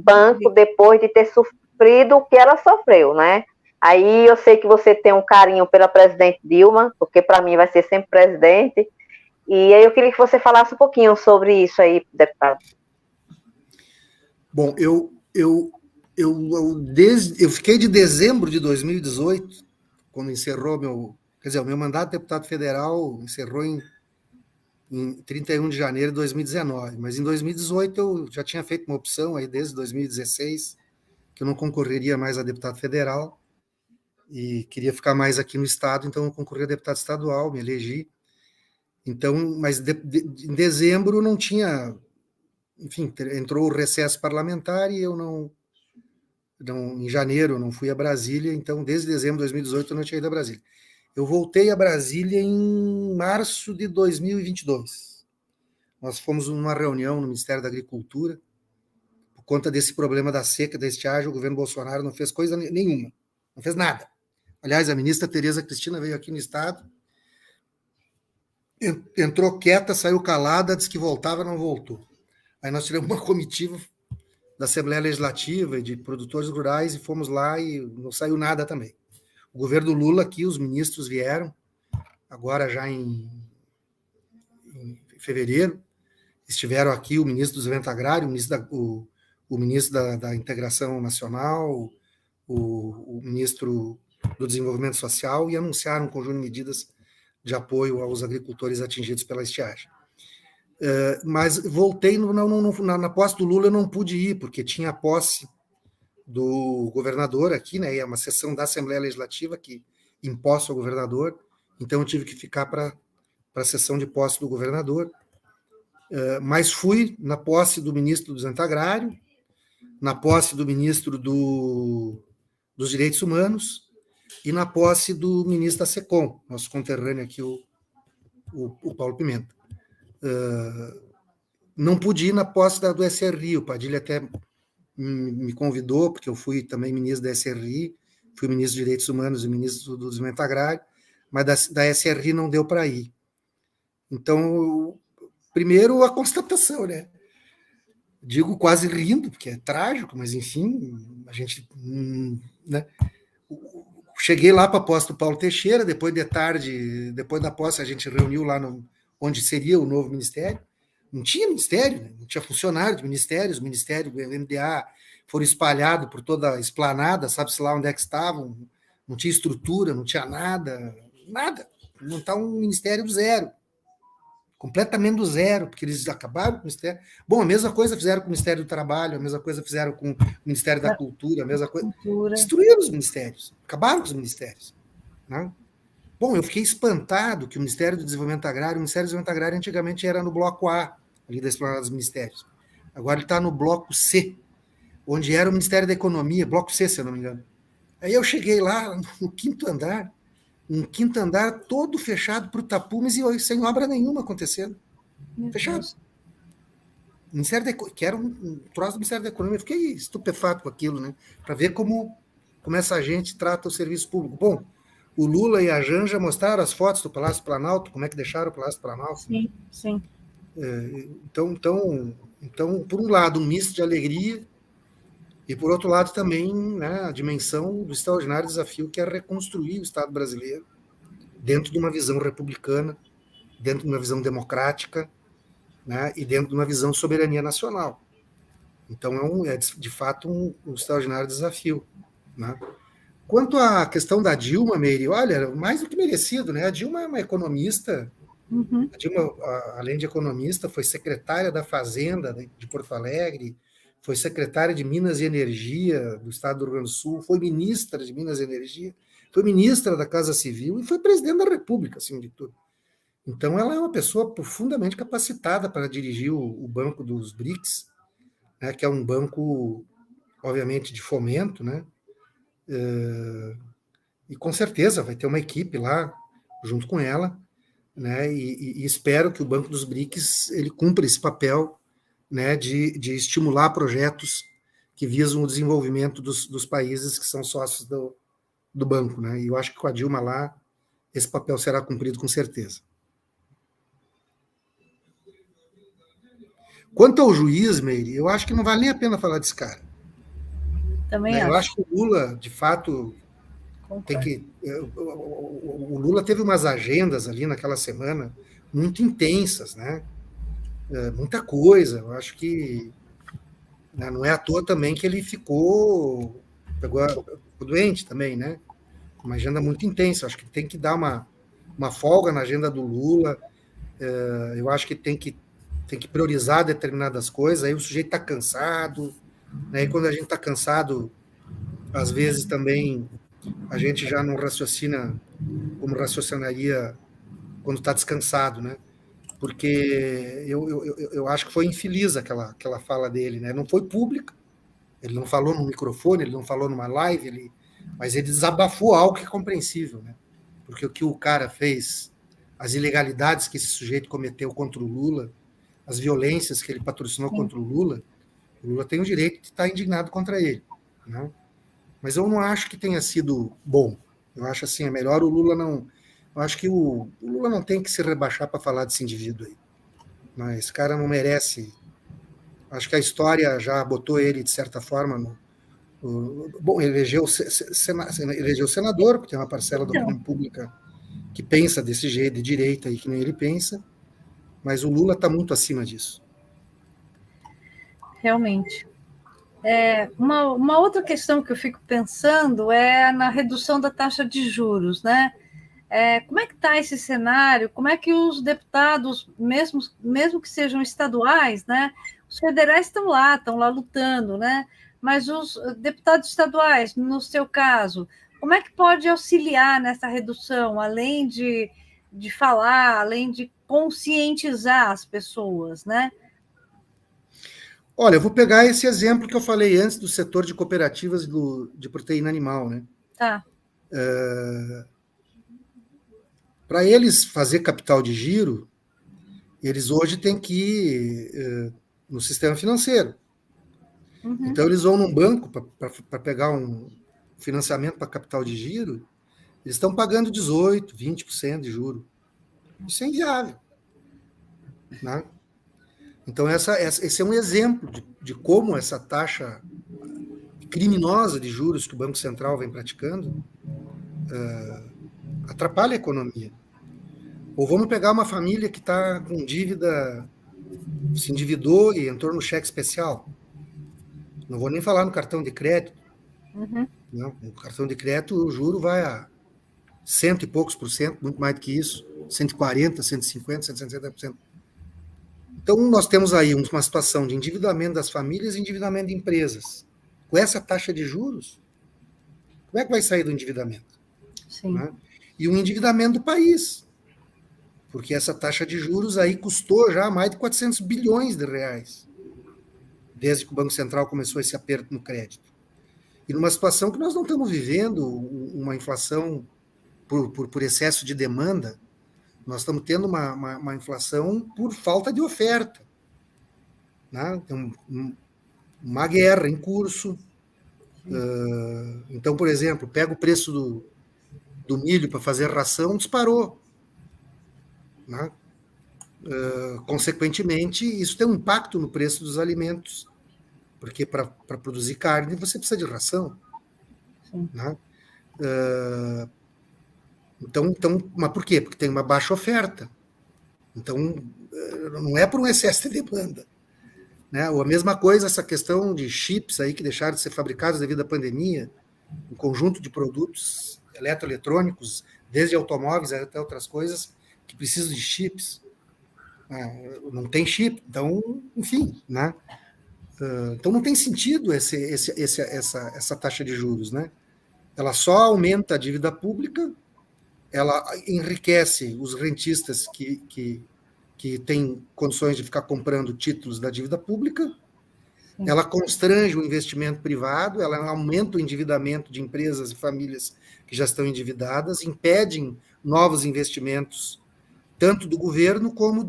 Speaker 3: banco depois de ter sofrido o que ela sofreu, né? Aí eu sei que você tem um carinho pela presidente Dilma, porque para mim vai ser sempre presidente. E aí eu queria que você falasse um pouquinho sobre isso aí, deputado.
Speaker 2: Bom, eu fiquei de dezembro de 2018, quando encerrou o meu mandato de deputado federal encerrou em 31 de janeiro de 2019, mas em 2018 eu já tinha feito uma opção aí desde 2016, que eu não concorreria mais a deputado federal e queria ficar mais aqui no estado, então eu concorri a deputado estadual, me elegi. Então, mas em dezembro não tinha, enfim, entrou o recesso parlamentar e eu não, em janeiro eu não fui a Brasília, então desde dezembro de 2018 eu não tinha ido a Brasília. Eu voltei a Brasília em março de 2022. Nós fomos numa reunião no Ministério da Agricultura, por conta desse problema da seca, da estiagem, o governo Bolsonaro não fez coisa nenhuma, não fez nada. Aliás, a ministra Tereza Cristina veio aqui no estado, entrou quieta, saiu calada, disse que voltava, não voltou. Aí nós tivemos uma comitiva da Assembleia Legislativa e de produtores rurais e fomos lá e não saiu nada também. O governo Lula aqui, os ministros vieram, agora já em fevereiro, estiveram aqui o ministro do Desenvolvimento Agrário, o ministro da Integração Nacional, o ministro do Desenvolvimento Social, e anunciaram um conjunto de medidas de apoio aos agricultores atingidos pela estiagem. Mas voltei na posse do Lula, eu não pude ir, porque tinha a posse do governador aqui, né? E é uma sessão da Assembleia Legislativa que imposta ao governador, então eu tive que ficar para a sessão de posse do governador. Mas fui na posse do ministro do Desenvolvimento Agrário, na posse do ministro dos Direitos Humanos e na posse do ministro da SECOM, nosso conterrâneo aqui, o Paulo Pimenta. Não pude ir na posse do SRI, o Padilha até me convidou, porque eu fui também ministro da SRI, fui ministro dos Direitos Humanos e ministro do Desenvolvimento Agrário, mas da SRI não deu para ir. Então, primeiro, a constatação, né? Digo quase rindo, porque é trágico, mas enfim, a gente, né? Cheguei lá para a posse do Paulo Teixeira, depois de tarde, depois da posse, a gente reuniu lá onde seria o novo ministério. Não tinha ministério, né? Não tinha funcionário de ministérios, o ministério do MDA foram espalhados por toda a esplanada, sabe-se lá onde é que estavam, não tinha estrutura, não tinha nada. Montar um ministério do zero, completamente do zero, porque eles acabaram com o Ministério. Bom, a mesma coisa fizeram com o Ministério do Trabalho, a mesma coisa fizeram com o Ministério da Cultura, a mesma coisa. Destruíram os ministérios, acabaram com os ministérios. Né? Bom, eu fiquei espantado que o Ministério do Desenvolvimento Agrário, o Ministério do Desenvolvimento Agrário antigamente era no bloco A, ali da esplanada dos ministérios. Agora ele está no bloco C. onde era o Ministério da Economia, Bloco C, se eu não me engano. Aí eu cheguei lá no quinto andar, um quinto andar todo fechado para o tapumes e sem obra nenhuma acontecendo. Fechado. Que era um troço do Ministério da Economia. Eu fiquei estupefato com aquilo, né? Para ver como essa gente trata o serviço público. Bom, o Lula e a Janja mostraram as fotos do Palácio Planalto, como é que deixaram o Palácio Planalto.
Speaker 1: Sim, sim.
Speaker 2: Então, por um lado, um misto de alegria, e por outro lado também, né, a dimensão do extraordinário desafio que é reconstruir o Estado brasileiro dentro de uma visão republicana, dentro de uma visão democrática, né, e dentro de uma visão de soberania nacional. Então, é de fato um extraordinário desafio. Né? Quanto à questão da Dilma, Meire, olha, mais do que merecido, né? A Dilma é uma economista. A Dilma, além de economista, foi secretária da Fazenda de Porto Alegre, foi secretária de Minas e Energia do Estado do Rio Grande do Sul, foi ministra de Minas e Energia, foi ministra da Casa Civil e foi presidente da República, assim de tudo. Então, ela é uma pessoa profundamente capacitada para dirigir o Banco dos BRICS, né, que é um banco, obviamente, de fomento, né? E com certeza vai ter uma equipe lá junto com ela, né? E espero que o Banco dos BRICS ele cumpra esse papel, né, de estimular projetos que visam o desenvolvimento dos países que são sócios do banco, né? E eu acho que com a Dilma lá esse papel será cumprido com certeza. Quanto ao juiz, Meire, eu acho que não vale nem a pena falar desse cara.
Speaker 1: Também
Speaker 2: né?
Speaker 1: acho.
Speaker 2: Eu acho que o Lula, de fato, tem que. O Lula teve umas agendas ali naquela semana muito intensas, né? Muita coisa. Eu acho que não é à toa também que ele ficou doente também, né? Uma agenda muito intensa. Eu acho que tem que dar uma folga na agenda do Lula. Eu acho que tem que priorizar determinadas coisas. Aí o sujeito está cansado, né? E quando a gente está cansado, às vezes também a gente já não raciocina como raciocinaria quando está descansado, né? Porque eu acho que foi infeliz aquela fala dele, né? Não foi pública, ele não falou no microfone, ele não falou numa live, mas ele desabafou algo que é compreensível, né? Porque o que o cara fez, as ilegalidades que esse sujeito cometeu contra o Lula, as violências que ele patrocinou contra o Lula tem o direito de estar indignado contra ele, né? Mas eu não acho que tenha sido bom. Eu acho assim, é melhor o Lula não. Eu acho que o Lula não tem que se rebaixar para falar desse indivíduo aí. Mas esse cara não merece. Acho que a história já botou ele, de certa forma, bom, elegeu senador, porque tem uma parcela da opinião pública que pensa desse jeito, de direita, aí, que nem ele pensa, mas o Lula está muito acima disso.
Speaker 1: Realmente. Uma outra questão que eu fico pensando é na redução da taxa de juros, né? Como é que está esse cenário? Como é que os deputados, mesmo que sejam estaduais, né? Os federais estão lá lutando, né? Mas os deputados estaduais, no seu caso, como é que pode auxiliar nessa redução, além de falar, além de conscientizar as pessoas, né?
Speaker 2: Olha, eu vou pegar esse exemplo que eu falei antes do setor de cooperativas de proteína animal, né?
Speaker 1: Tá.
Speaker 2: Para eles fazer capital de giro, eles hoje têm que ir no sistema financeiro. Uhum. Então, eles vão num banco para pegar um financiamento para capital de giro, eles estão pagando 18%, 20% de juro. Isso é inviável. Né? Então, esse é um exemplo de como essa taxa criminosa de juros que o Banco Central vem praticando atrapalha a economia. Ou vamos pegar uma família que está com dívida, se endividou e entrou no cheque especial. Não vou nem falar no cartão de crédito.
Speaker 1: Uhum.
Speaker 2: Não, no cartão de crédito o juro vai a 100 e poucos por cento, muito mais do que isso, 140%, 150%, 160%. Então, nós temos aí uma situação de endividamento das famílias e endividamento de empresas. Com essa taxa de juros, como é que vai sair do endividamento?
Speaker 1: Sim.
Speaker 2: Né? E um endividamento do país, porque essa taxa de juros aí custou já mais de 400 bilhões de reais. desde que o Banco Central começou esse aperto no crédito. E numa situação que nós não estamos vivendo uma inflação por excesso de demanda, nós estamos tendo uma inflação por falta de oferta. Né? Tem uma guerra em curso. Então, por exemplo, pega o preço do milho para fazer ração, disparou. Né? Consequentemente, isso tem um impacto no preço dos alimentos, porque para produzir carne você precisa de ração. Né? Então, mas por quê? Porque tem uma baixa oferta. Então, não é por um excesso de demanda. Né? Ou a mesma coisa, essa questão de chips aí que deixaram de ser fabricados devido à pandemia, um conjunto de produtos eletroeletrônicos, desde automóveis até outras coisas, que precisam de chips. Não tem chip, então, enfim, né? Então não tem sentido essa taxa de juros, né? Ela só aumenta a dívida pública, ela enriquece os rentistas que têm condições de ficar comprando títulos da dívida pública, ela constrange o investimento privado, ela aumenta o endividamento de empresas e famílias que já estão endividadas, impedem novos investimentos, tanto do governo como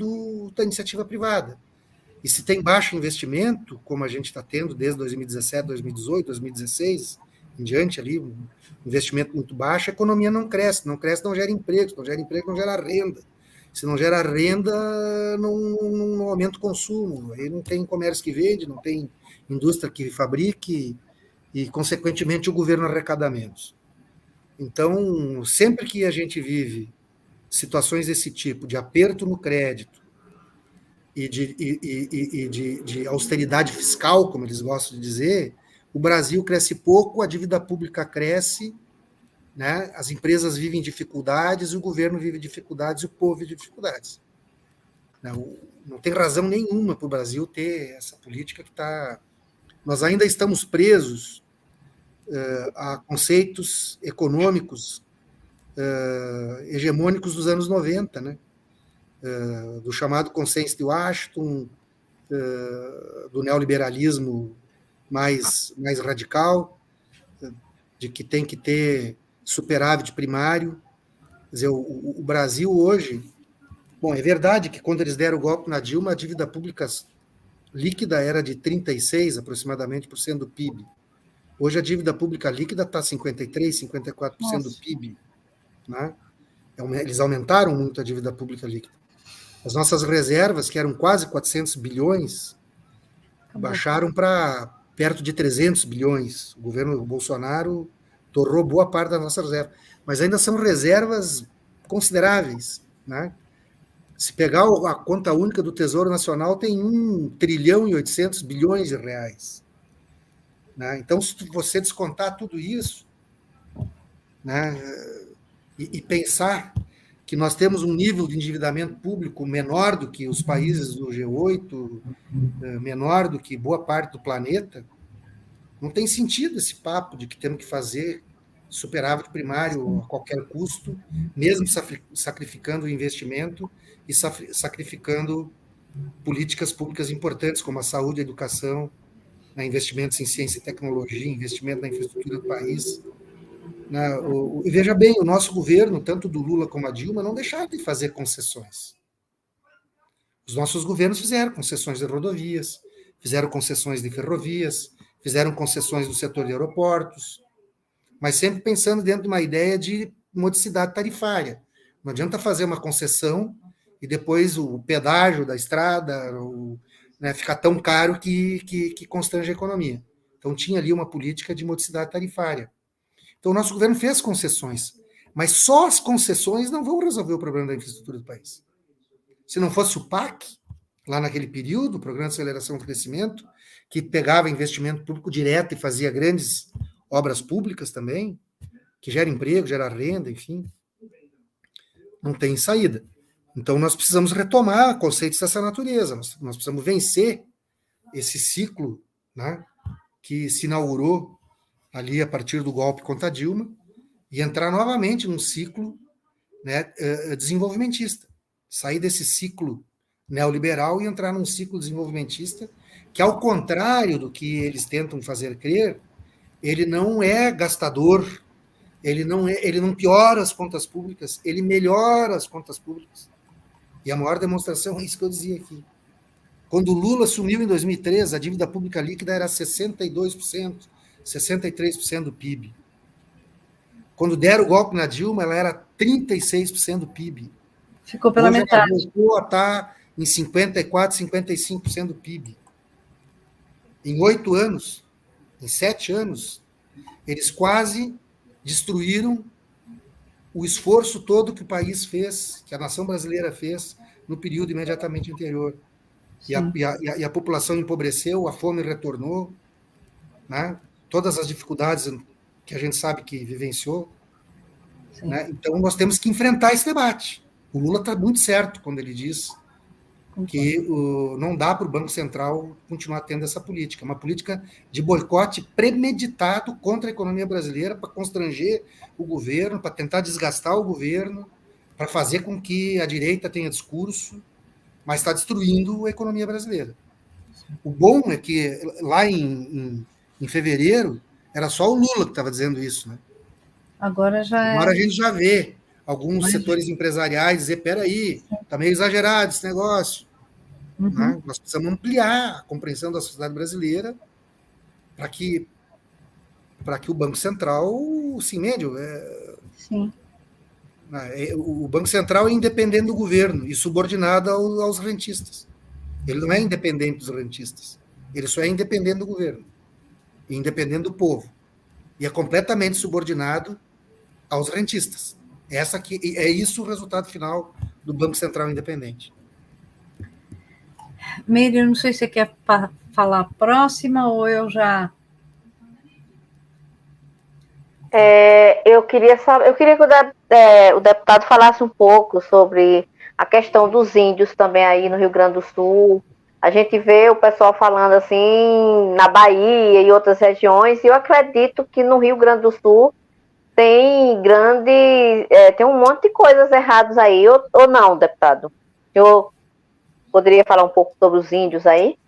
Speaker 2: da iniciativa privada. E se tem baixo investimento, como a gente está tendo desde 2017, 2018, 2016, em diante ali, um investimento muito baixo, a economia não cresce, não gera emprego, não gera renda. Se não gera renda, não aumenta o consumo, aí não tem comércio que vende, não tem indústria que fabrique, e, consequentemente, o governo arrecada menos. Então, sempre que a gente vive situações desse tipo, de aperto no crédito e de austeridade fiscal, como eles gostam de dizer, o Brasil cresce pouco, a dívida pública cresce, né? As empresas vivem dificuldades, o governo vive dificuldades, o povo vive dificuldades. Não tem razão nenhuma para o Brasil ter essa política que está... Nós ainda estamos presos a conceitos econômicos hegemônicos dos anos 90, né? Do chamado consenso de Washington, do neoliberalismo mais radical, de que tem que ter superávit primário. Quer dizer, o Brasil hoje... Bom, é verdade que quando eles deram o golpe na Dilma, a dívida pública líquida era de 36%, aproximadamente, do PIB. Hoje a dívida pública líquida está 53%, 54% do PIB. Né? Eles aumentaram muito a dívida pública líquida. As nossas reservas, que eram quase 400 bilhões, baixaram para perto de 300 bilhões. O governo Bolsonaro torrou boa parte das nossas reservas. Mas ainda são reservas consideráveis. Né? Se pegar a conta única do Tesouro Nacional, tem 1 trilhão e 800 bilhões de reais. Né? Então, se você descontar tudo isso, né, e pensar que nós temos um nível de endividamento público menor do que os países do G8, menor do que boa parte do planeta, não tem sentido esse papo de que temos que fazer superávit primário a qualquer custo, mesmo sacrificando o investimento e sacrificando políticas públicas importantes, como a saúde e a educação, investimentos em ciência e tecnologia, investimento na infraestrutura do país. E veja bem, o nosso governo, tanto do Lula como a Dilma, não deixaram de fazer concessões. Os nossos governos fizeram concessões de rodovias, fizeram concessões de ferrovias, fizeram concessões do setor de aeroportos, mas sempre pensando dentro de uma ideia de modicidade tarifária. Não adianta fazer uma concessão e depois o pedágio da estrada ficar tão caro que constrange a economia. Então, tinha ali uma política de modicidade tarifária. Então, o nosso governo fez concessões, mas só as concessões não vão resolver o problema da infraestrutura do país. Se não fosse o PAC, lá naquele período, o Programa de Aceleração do Crescimento, que pegava investimento público direto e fazia grandes obras públicas também, que gera emprego, gera renda, enfim, não tem saída. Então, nós precisamos retomar conceitos dessa natureza, nós precisamos vencer esse ciclo, né, que se inaugurou ali a partir do golpe contra a Dilma e entrar novamente num ciclo, né, desenvolvimentista. Sair desse ciclo neoliberal e entrar num ciclo desenvolvimentista que, ao contrário do que eles tentam fazer crer, ele não é gastador, ele não piora as contas públicas, ele melhora as contas públicas. E a maior demonstração é isso que eu dizia aqui. Quando o Lula assumiu em 2013, a dívida pública líquida era 62%, 63% do PIB. Quando deram o golpe na Dilma, ela era 36% do PIB.
Speaker 1: Ficou pela
Speaker 2: Hoje
Speaker 1: metade.
Speaker 2: Ela voltou a estar em 54%, 55% do PIB. Em 8 anos, em 7 anos, eles quase destruíram o esforço todo que o país fez, que a nação brasileira fez, no período imediatamente anterior. E a população empobreceu, a fome retornou, né? Todas as dificuldades que a gente sabe que vivenciou. Né? Então, nós temos que enfrentar esse debate. O Lula está muito certo quando ele diz que não dá para o Banco Central continuar tendo essa política. Uma política de boicote premeditado contra a economia brasileira para constranger o governo, para tentar desgastar o governo, para fazer com que a direita tenha discurso, mas está destruindo a economia brasileira. O bom é que lá em fevereiro era só o Lula que estava dizendo isso. Né?
Speaker 1: Agora
Speaker 2: a gente já vê alguns setores empresariais dizer, peraí, está meio exagerado esse negócio. Né? Nós precisamos ampliar a compreensão da sociedade brasileira para que o Banco Central se mede.
Speaker 1: Sim.
Speaker 2: O Banco Central é independente do governo e subordinado aos rentistas. Ele não é independente dos rentistas. Ele só é independente do governo e independente do povo. E é completamente subordinado aos rentistas. É isso o resultado final do Banco Central independente.
Speaker 1: Meire, eu não sei se você quer falar a próxima ou eu já...
Speaker 3: Eu queria que o deputado falasse um pouco sobre a questão dos índios também aí no Rio Grande do Sul. A gente vê o pessoal falando assim na Bahia e outras regiões, e eu acredito que no Rio Grande do Sul tem um monte de coisas erradas aí, ou não, deputado? Eu poderia falar um pouco sobre os índios aí?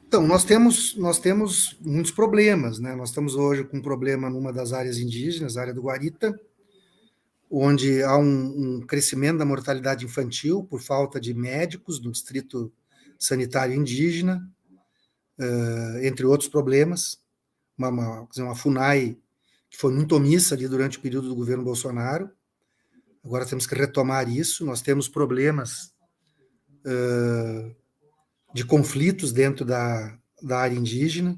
Speaker 2: Então, nós temos muitos problemas, né? Nós estamos hoje com um problema numa das áreas indígenas, a área do Guarita, onde há um crescimento da mortalidade infantil por falta de médicos no distrito sanitário indígena, entre outros problemas. Uma FUNAI que foi muito omissa ali durante o período do governo Bolsonaro. Agora temos que retomar isso. Nós temos problemas de conflitos dentro da área indígena,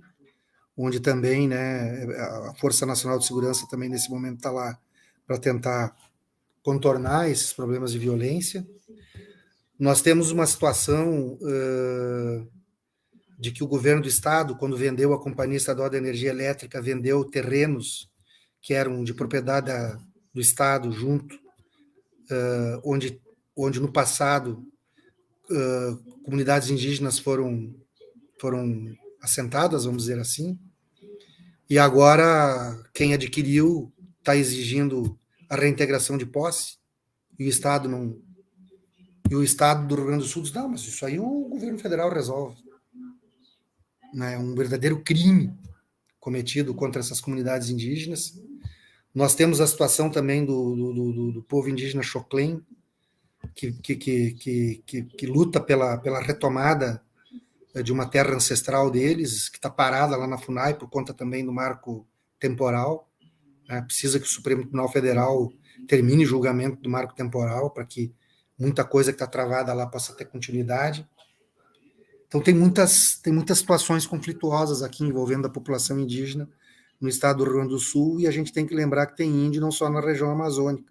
Speaker 2: onde também, né, a Força Nacional de Segurança também nesse momento está lá para tentar contornar esses problemas de violência. Nós temos uma situação de que o governo do estado, quando vendeu a Companhia Estadual de Energia Elétrica, vendeu terrenos que eram de propriedade do estado junto, onde no passado comunidades indígenas foram assentadas, vamos dizer assim, e agora quem adquiriu está exigindo a reintegração de posse, e o Estado não. E o Estado do Rio Grande do Sul diz, não, mas isso aí o governo federal resolve. É um verdadeiro crime cometido contra essas comunidades indígenas. Nós temos a situação também do povo indígena Xoclen, que luta pela retomada de uma terra ancestral deles, que está parada lá na FUNAI por conta também do marco temporal. Né? Precisa que o Supremo Tribunal Federal termine o julgamento do marco temporal para que muita coisa que está travada lá possa ter continuidade. Então, tem muitas situações conflituosas aqui envolvendo a população indígena no estado do Rio Grande do Sul, e a gente tem que lembrar que tem índio não só na região amazônica,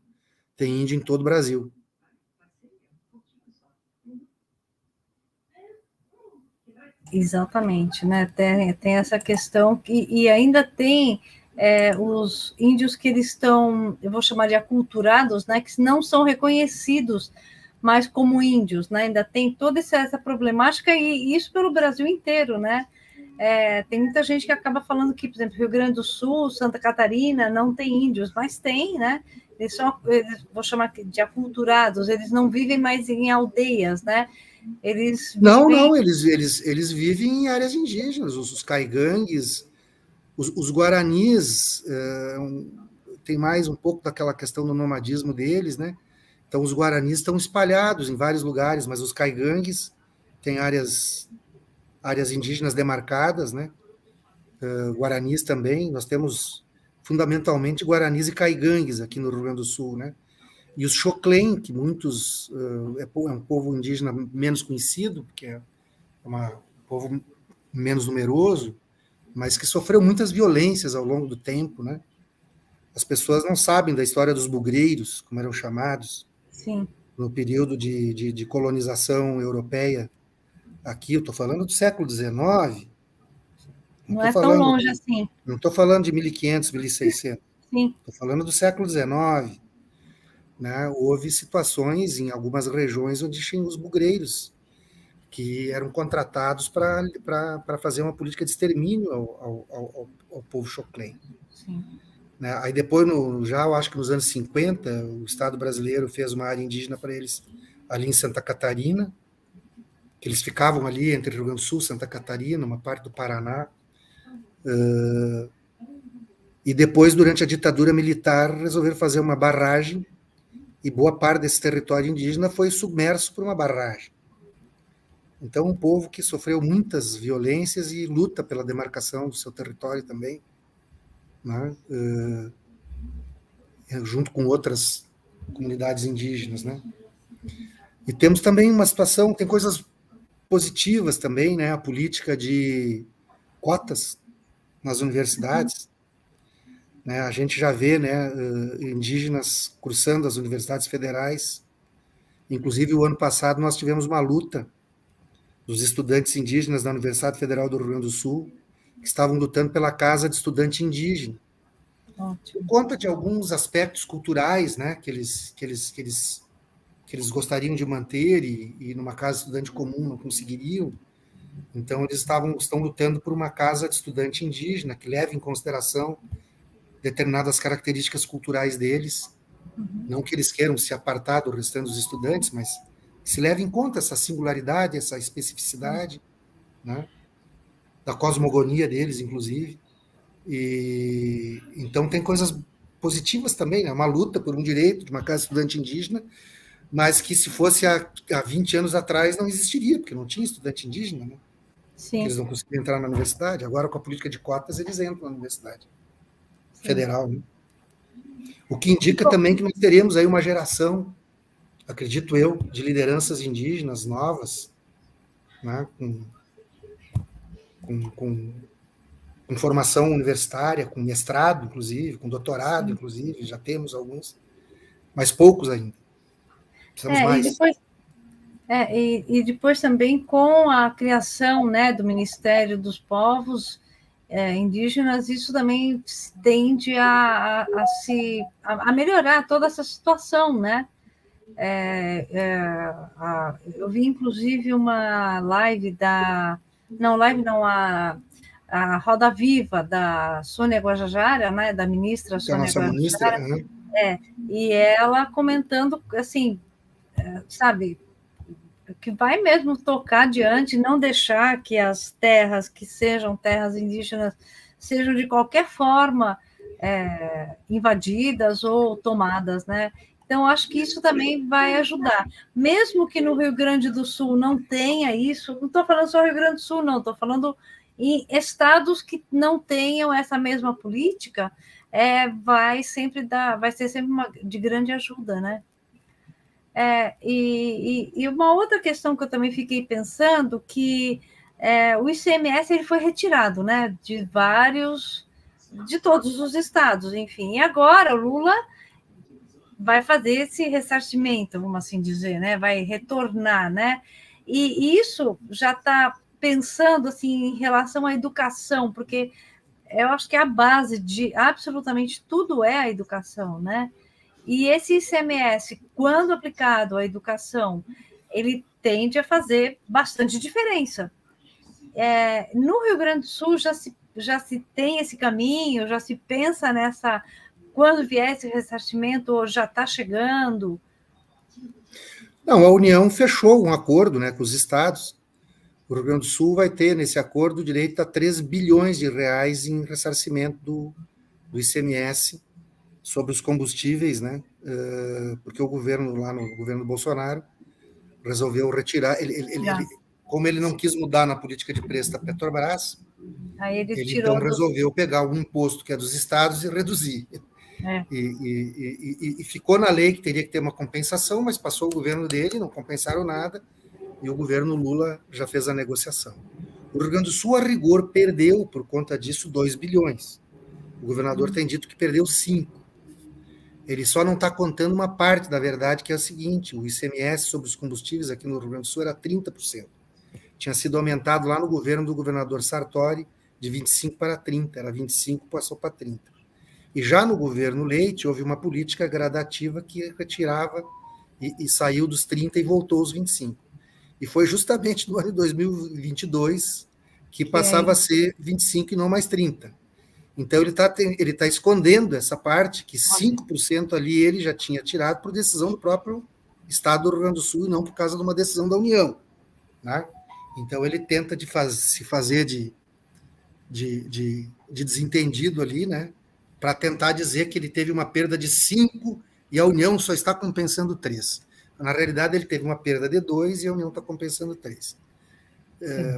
Speaker 2: tem índio em todo o Brasil.
Speaker 1: Exatamente, né? Tem essa questão, e ainda tem os índios que eles estão, eu vou chamar de aculturados, né? Que não são reconhecidos mais como índios, né? Ainda tem toda essa problemática, e isso pelo Brasil inteiro, né? Tem muita gente que acaba falando que, por exemplo, Rio Grande do Sul, Santa Catarina, não tem índios, mas tem, né? Eles vou chamar de aculturados, eles não vivem mais em aldeias, né? Eles
Speaker 2: Não,
Speaker 1: vivem...
Speaker 2: não, eles vivem em áreas indígenas, os caigangues, os guaranis, tem mais um pouco daquela questão do nomadismo deles, né? Então, os guaranis estão espalhados em vários lugares, mas os caigangues têm áreas indígenas demarcadas, né? Guaranis também, nós temos fundamentalmente guaranis e caigangues aqui no Rio Grande do Sul, né? E os Xoclen, que muitos é um povo indígena menos conhecido, porque é um povo menos numeroso, mas que sofreu muitas violências ao longo do tempo, né? As pessoas não sabem da história dos bugreiros, como eram chamados,
Speaker 1: Sim.
Speaker 2: no período de colonização europeia. Aqui eu estou falando do século XIX,
Speaker 1: Não é tão longe assim.
Speaker 2: Não estou falando de 1500, 1600.
Speaker 1: Sim.
Speaker 2: Estou falando do século XIX. Né? Houve situações em algumas regiões onde tinham os bugreiros, que eram contratados para fazer uma política de extermínio ao povo Xoclen. Né? Aí depois, eu acho que nos anos 50, o Estado brasileiro fez uma área indígena para eles ali em Santa Catarina, que eles ficavam ali entre Rio Grande do Sul, Santa Catarina, uma parte do Paraná. E depois, durante a ditadura militar, resolveram fazer uma barragem e boa parte desse território indígena foi submerso por uma barragem. Então, um povo que sofreu muitas violências e luta pela demarcação do seu território também, né? Junto com outras comunidades indígenas, né? E temos também uma situação, tem coisas positivas também, né? A política de cotas nas universidades, né? A gente já vê, né, indígenas cursando as universidades federais. Inclusive, o ano passado nós tivemos uma luta dos estudantes indígenas da Universidade Federal do Rio Grande do Sul, que estavam lutando pela casa de estudante indígena.
Speaker 1: Ótimo.
Speaker 2: Por conta de alguns aspectos culturais, né, que eles gostariam de manter e numa casa de estudante comum não conseguiriam. Então, eles estão lutando por uma casa de estudante indígena que leve em consideração determinadas características culturais deles, não que eles queiram se apartar do restante dos estudantes, mas que se leve em conta essa singularidade, essa especificidade, né, da cosmogonia deles, inclusive. E então tem coisas positivas também, né? Uma luta por um direito de uma casa estudante indígena, mas que se fosse há 20 anos atrás não existiria, porque não tinha estudante indígena, né?
Speaker 1: Sim.
Speaker 2: Eles não conseguiam entrar na universidade. Agora, com a política de cotas, eles entram na universidade federal, né? O que indica também que nós teremos aí uma geração, acredito eu, de lideranças indígenas novas, né? Com formação universitária, com mestrado, inclusive, com doutorado, inclusive, já temos alguns, mas poucos ainda. Precisamos mais.
Speaker 1: E depois também com a criação, né, do Ministério dos Povos Indígenas, isso também tende a melhorar toda essa situação, né? Eu vi, inclusive, uma live a Roda Viva da Sônia Guajajara, né, da ministra Sônia Guajajara, e ela comentando, assim, sabe, que vai mesmo tocar adiante, não deixar que as terras que sejam terras indígenas sejam de qualquer forma invadidas ou tomadas, né? Então, acho que isso também vai ajudar. Mesmo que no Rio Grande do Sul não tenha isso, não estou falando só Rio Grande do Sul, não, estou falando em estados que não tenham essa mesma política, vai ser sempre de grande ajuda, né? E uma outra questão que eu também fiquei pensando, que o ICMS ele foi retirado, né, de todos os estados, enfim, e agora o Lula vai fazer esse ressarcimento, vamos assim dizer, né, vai retornar, né, e isso já está pensando assim em relação à educação, porque eu acho que a base de absolutamente tudo é a educação, né? E esse ICMS, quando aplicado à educação, ele tende a fazer bastante diferença. No Rio Grande do Sul já se tem esse caminho, já se pensa nessa, quando vier esse ressarcimento, ou já está chegando?
Speaker 2: Não, a União fechou um acordo, né, com os estados. O Rio Grande do Sul vai ter, nesse acordo, direito a 3 bilhões de reais em ressarcimento do ICMS sobre os combustíveis, né? Porque o governo, lá no governo Bolsonaro, resolveu retirar. Como ele não quis mudar na política de preço da Petrobras,
Speaker 1: Aí ele
Speaker 2: ele
Speaker 1: tirou
Speaker 2: então resolveu pegar o imposto que é dos estados e reduzir.
Speaker 1: É.
Speaker 2: E ficou na lei que teria que ter uma compensação, mas passou o governo dele, não compensaram nada, e o governo Lula já fez a negociação. O Rio Grande do Sul, a rigor, perdeu, por conta disso, 2 bilhões. O governador tem dito que perdeu 5. Ele só não está contando uma parte da verdade, que é a seguinte: o ICMS sobre os combustíveis aqui no Rio Grande do Sul era 30%. Tinha sido aumentado lá no governo do governador Sartori de 25 para 30, era 25, passou para 30. E já no governo Leite houve uma política gradativa que retirava e saiu dos 30 e voltou aos 25. E foi justamente no ano de 2022 que passava a ser 25 e não mais 30. Então ele tá escondendo essa parte, que 5% ali ele já tinha tirado por decisão do próprio Estado do Rio Grande do Sul e não por causa de uma decisão da União, né? Então ele tenta se fazer de desentendido ali, né? Para tentar dizer que ele teve uma perda de 5 e a União só está compensando 3. Na realidade, ele teve uma perda de 2 e a União está compensando 3.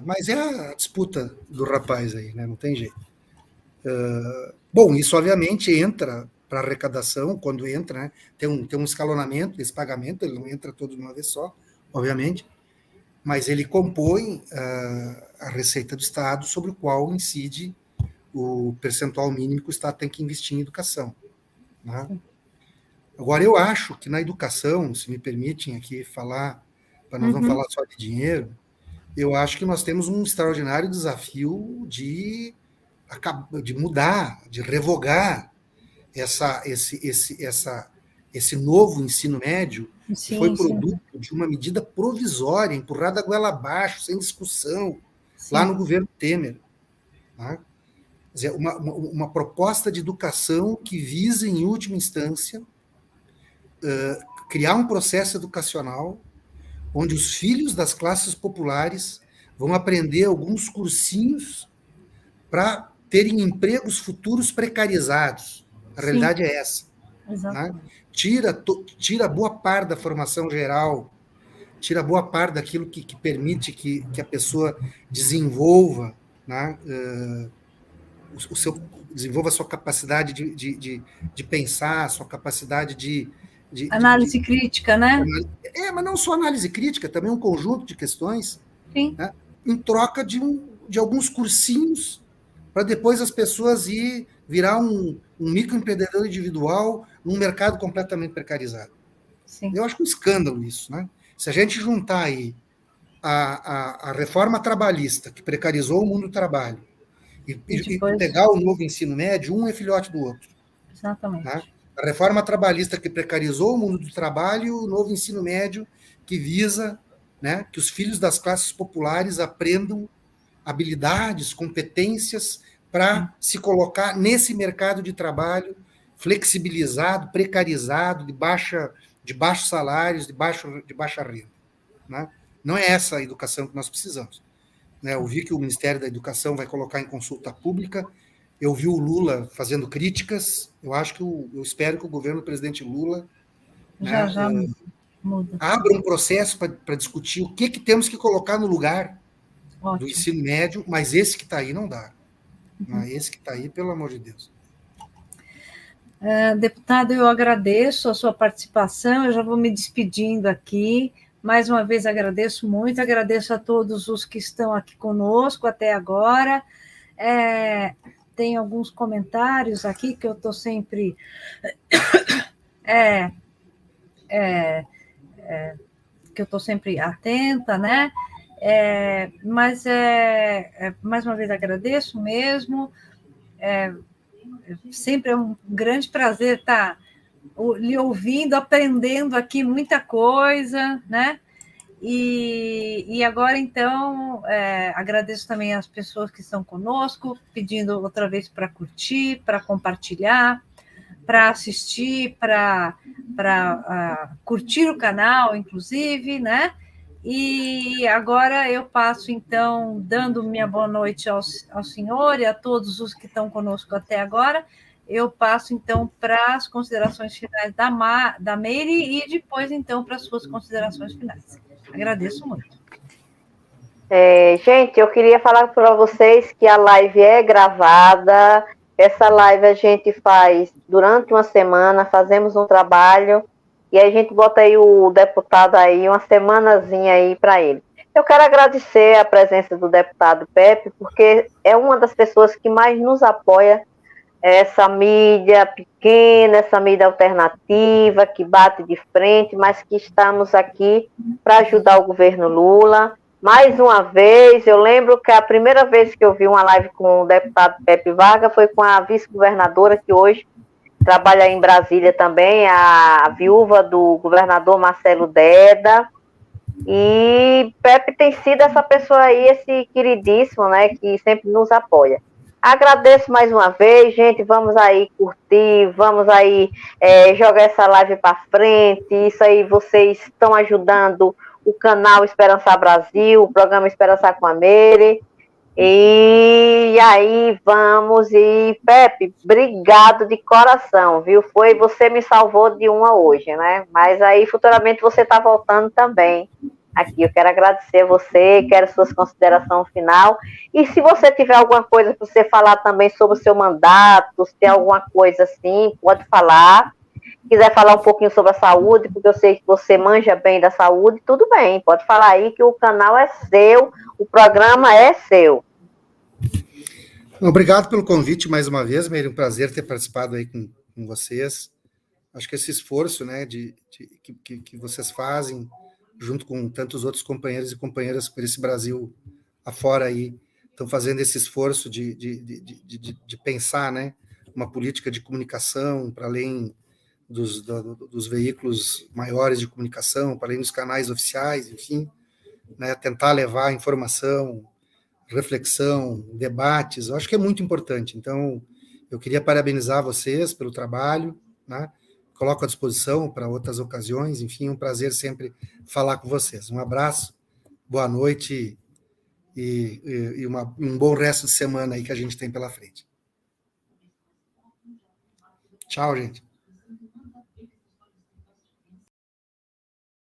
Speaker 2: Mas é a disputa do rapaz aí, né? Não tem jeito. Bom, isso obviamente entra para arrecadação, quando entra, né? Tem um escalonamento desse pagamento, ele não entra todo de uma vez só, obviamente, mas ele compõe a receita do Estado, sobre o qual incide o percentual mínimo que o Estado tem que investir em educação, né? Agora, eu acho que na educação, se me permitem aqui falar, para nós não falar só de dinheiro, eu acho que nós temos um extraordinário desafio de mudar, de revogar esse novo ensino médio, que foi produto de uma medida provisória, empurrada a goela abaixo, sem discussão, lá no governo Temer, tá? Quer dizer, uma proposta de educação que visa, em última instância, criar um processo educacional onde os filhos das classes populares vão aprender alguns cursinhos para terem empregos futuros precarizados. A realidade é essa. Né? Tira boa parte da formação geral, tira boa parte daquilo que permite que a pessoa desenvolva, né? Desenvolva a sua capacidade de pensar, a sua capacidade de
Speaker 1: análise crítica, né?
Speaker 2: Mas não só análise crítica, também um conjunto de questões, né? Em troca de alguns cursinhos, para depois as pessoas virar um microempreendedor individual num mercado completamente precarizado. Sim. Eu acho um escândalo isso, né? Se a gente juntar aí a reforma trabalhista, que precarizou o mundo do trabalho, e pegar o novo ensino médio, um é filhote do outro.
Speaker 1: Exatamente.
Speaker 2: Né? A reforma trabalhista que precarizou o mundo do trabalho e o novo ensino médio que visa, né, que os filhos das classes populares aprendam habilidades, competências para se colocar nesse mercado de trabalho flexibilizado, precarizado, de baixos salários, de baixa renda. Né? Não é essa a educação que nós precisamos. Né? Eu vi que o Ministério da Educação vai colocar em consulta pública. Eu vi o Lula fazendo críticas. Eu espero que o governo do presidente Lula
Speaker 1: já muda.
Speaker 2: Abra um processo para discutir o que temos que colocar no lugar do ensino médio, mas esse que está aí não dá. Esse que está aí, pelo amor de Deus.
Speaker 1: Deputado, eu agradeço a sua participação, eu já vou me despedindo aqui. Mais uma vez agradeço muito, agradeço a todos os que estão aqui conosco até agora. Tem alguns comentários aqui que eu estou sempre que eu estou sempre atenta, né? Mas mais uma vez agradeço mesmo. Sempre é um grande prazer estar lhe ouvindo, aprendendo aqui muita coisa, né? E agora, então, agradeço também às pessoas que estão conosco, pedindo outra vez para curtir, para compartilhar, para assistir, para curtir o canal, inclusive, né? E agora eu passo, então, dando minha boa noite ao senhor e a todos os que estão conosco até agora, eu passo, então, para as considerações finais da Meire e depois, então, para as suas considerações finais. Agradeço muito.
Speaker 3: Gente, eu queria falar para vocês que a live é gravada. Essa live a gente faz durante uma semana, fazemos um trabalho e a gente bota aí o deputado aí, uma semanazinha aí para ele. Eu quero agradecer a presença do deputado Pepe, porque é uma das pessoas que mais nos apoia, essa mídia pequena, essa mídia alternativa, que bate de frente, mas que estamos aqui para ajudar o governo Lula. Mais uma vez, eu lembro que a primeira vez que eu vi uma live com o deputado Pepe Vargas foi com a vice-governadora, que hoje trabalha em Brasília também, a viúva do governador Marcelo Deda. E Pepe tem sido essa pessoa aí, esse queridíssimo, né, que sempre nos apoia. Agradeço mais uma vez, gente, vamos aí curtir, vamos aí jogar essa live para frente, isso aí vocês estão ajudando o canal Esperançar Brasil, o programa Esperançar com a Meire, e aí vamos, e Pepe, obrigado de coração, viu, você me salvou de uma hoje, né, mas aí futuramente você está voltando também. Aqui, eu quero agradecer a você, quero suas considerações final. E se você tiver alguma coisa para você falar também sobre o seu mandato, se tem alguma coisa assim, pode falar. Se quiser falar um pouquinho sobre a saúde, porque eu sei que você manja bem da saúde, tudo bem, pode falar aí que o canal é seu, o programa é seu.
Speaker 2: Obrigado pelo convite mais uma vez, Meire, um prazer ter participado aí com vocês. Acho que esse esforço, né, que vocês fazem, junto com tantos outros companheiros e companheiras por esse Brasil afora aí, estão fazendo esse esforço de pensar, né, uma política de comunicação para além dos veículos maiores de comunicação, para além dos canais oficiais, enfim, né, tentar levar informação, reflexão, debates, eu acho que é muito importante. Então, eu queria parabenizar vocês pelo trabalho, né? Coloco à disposição para outras ocasiões, enfim, um prazer sempre falar com vocês. Um abraço, boa noite e um bom resto de semana aí que a gente tem pela frente. Tchau, gente.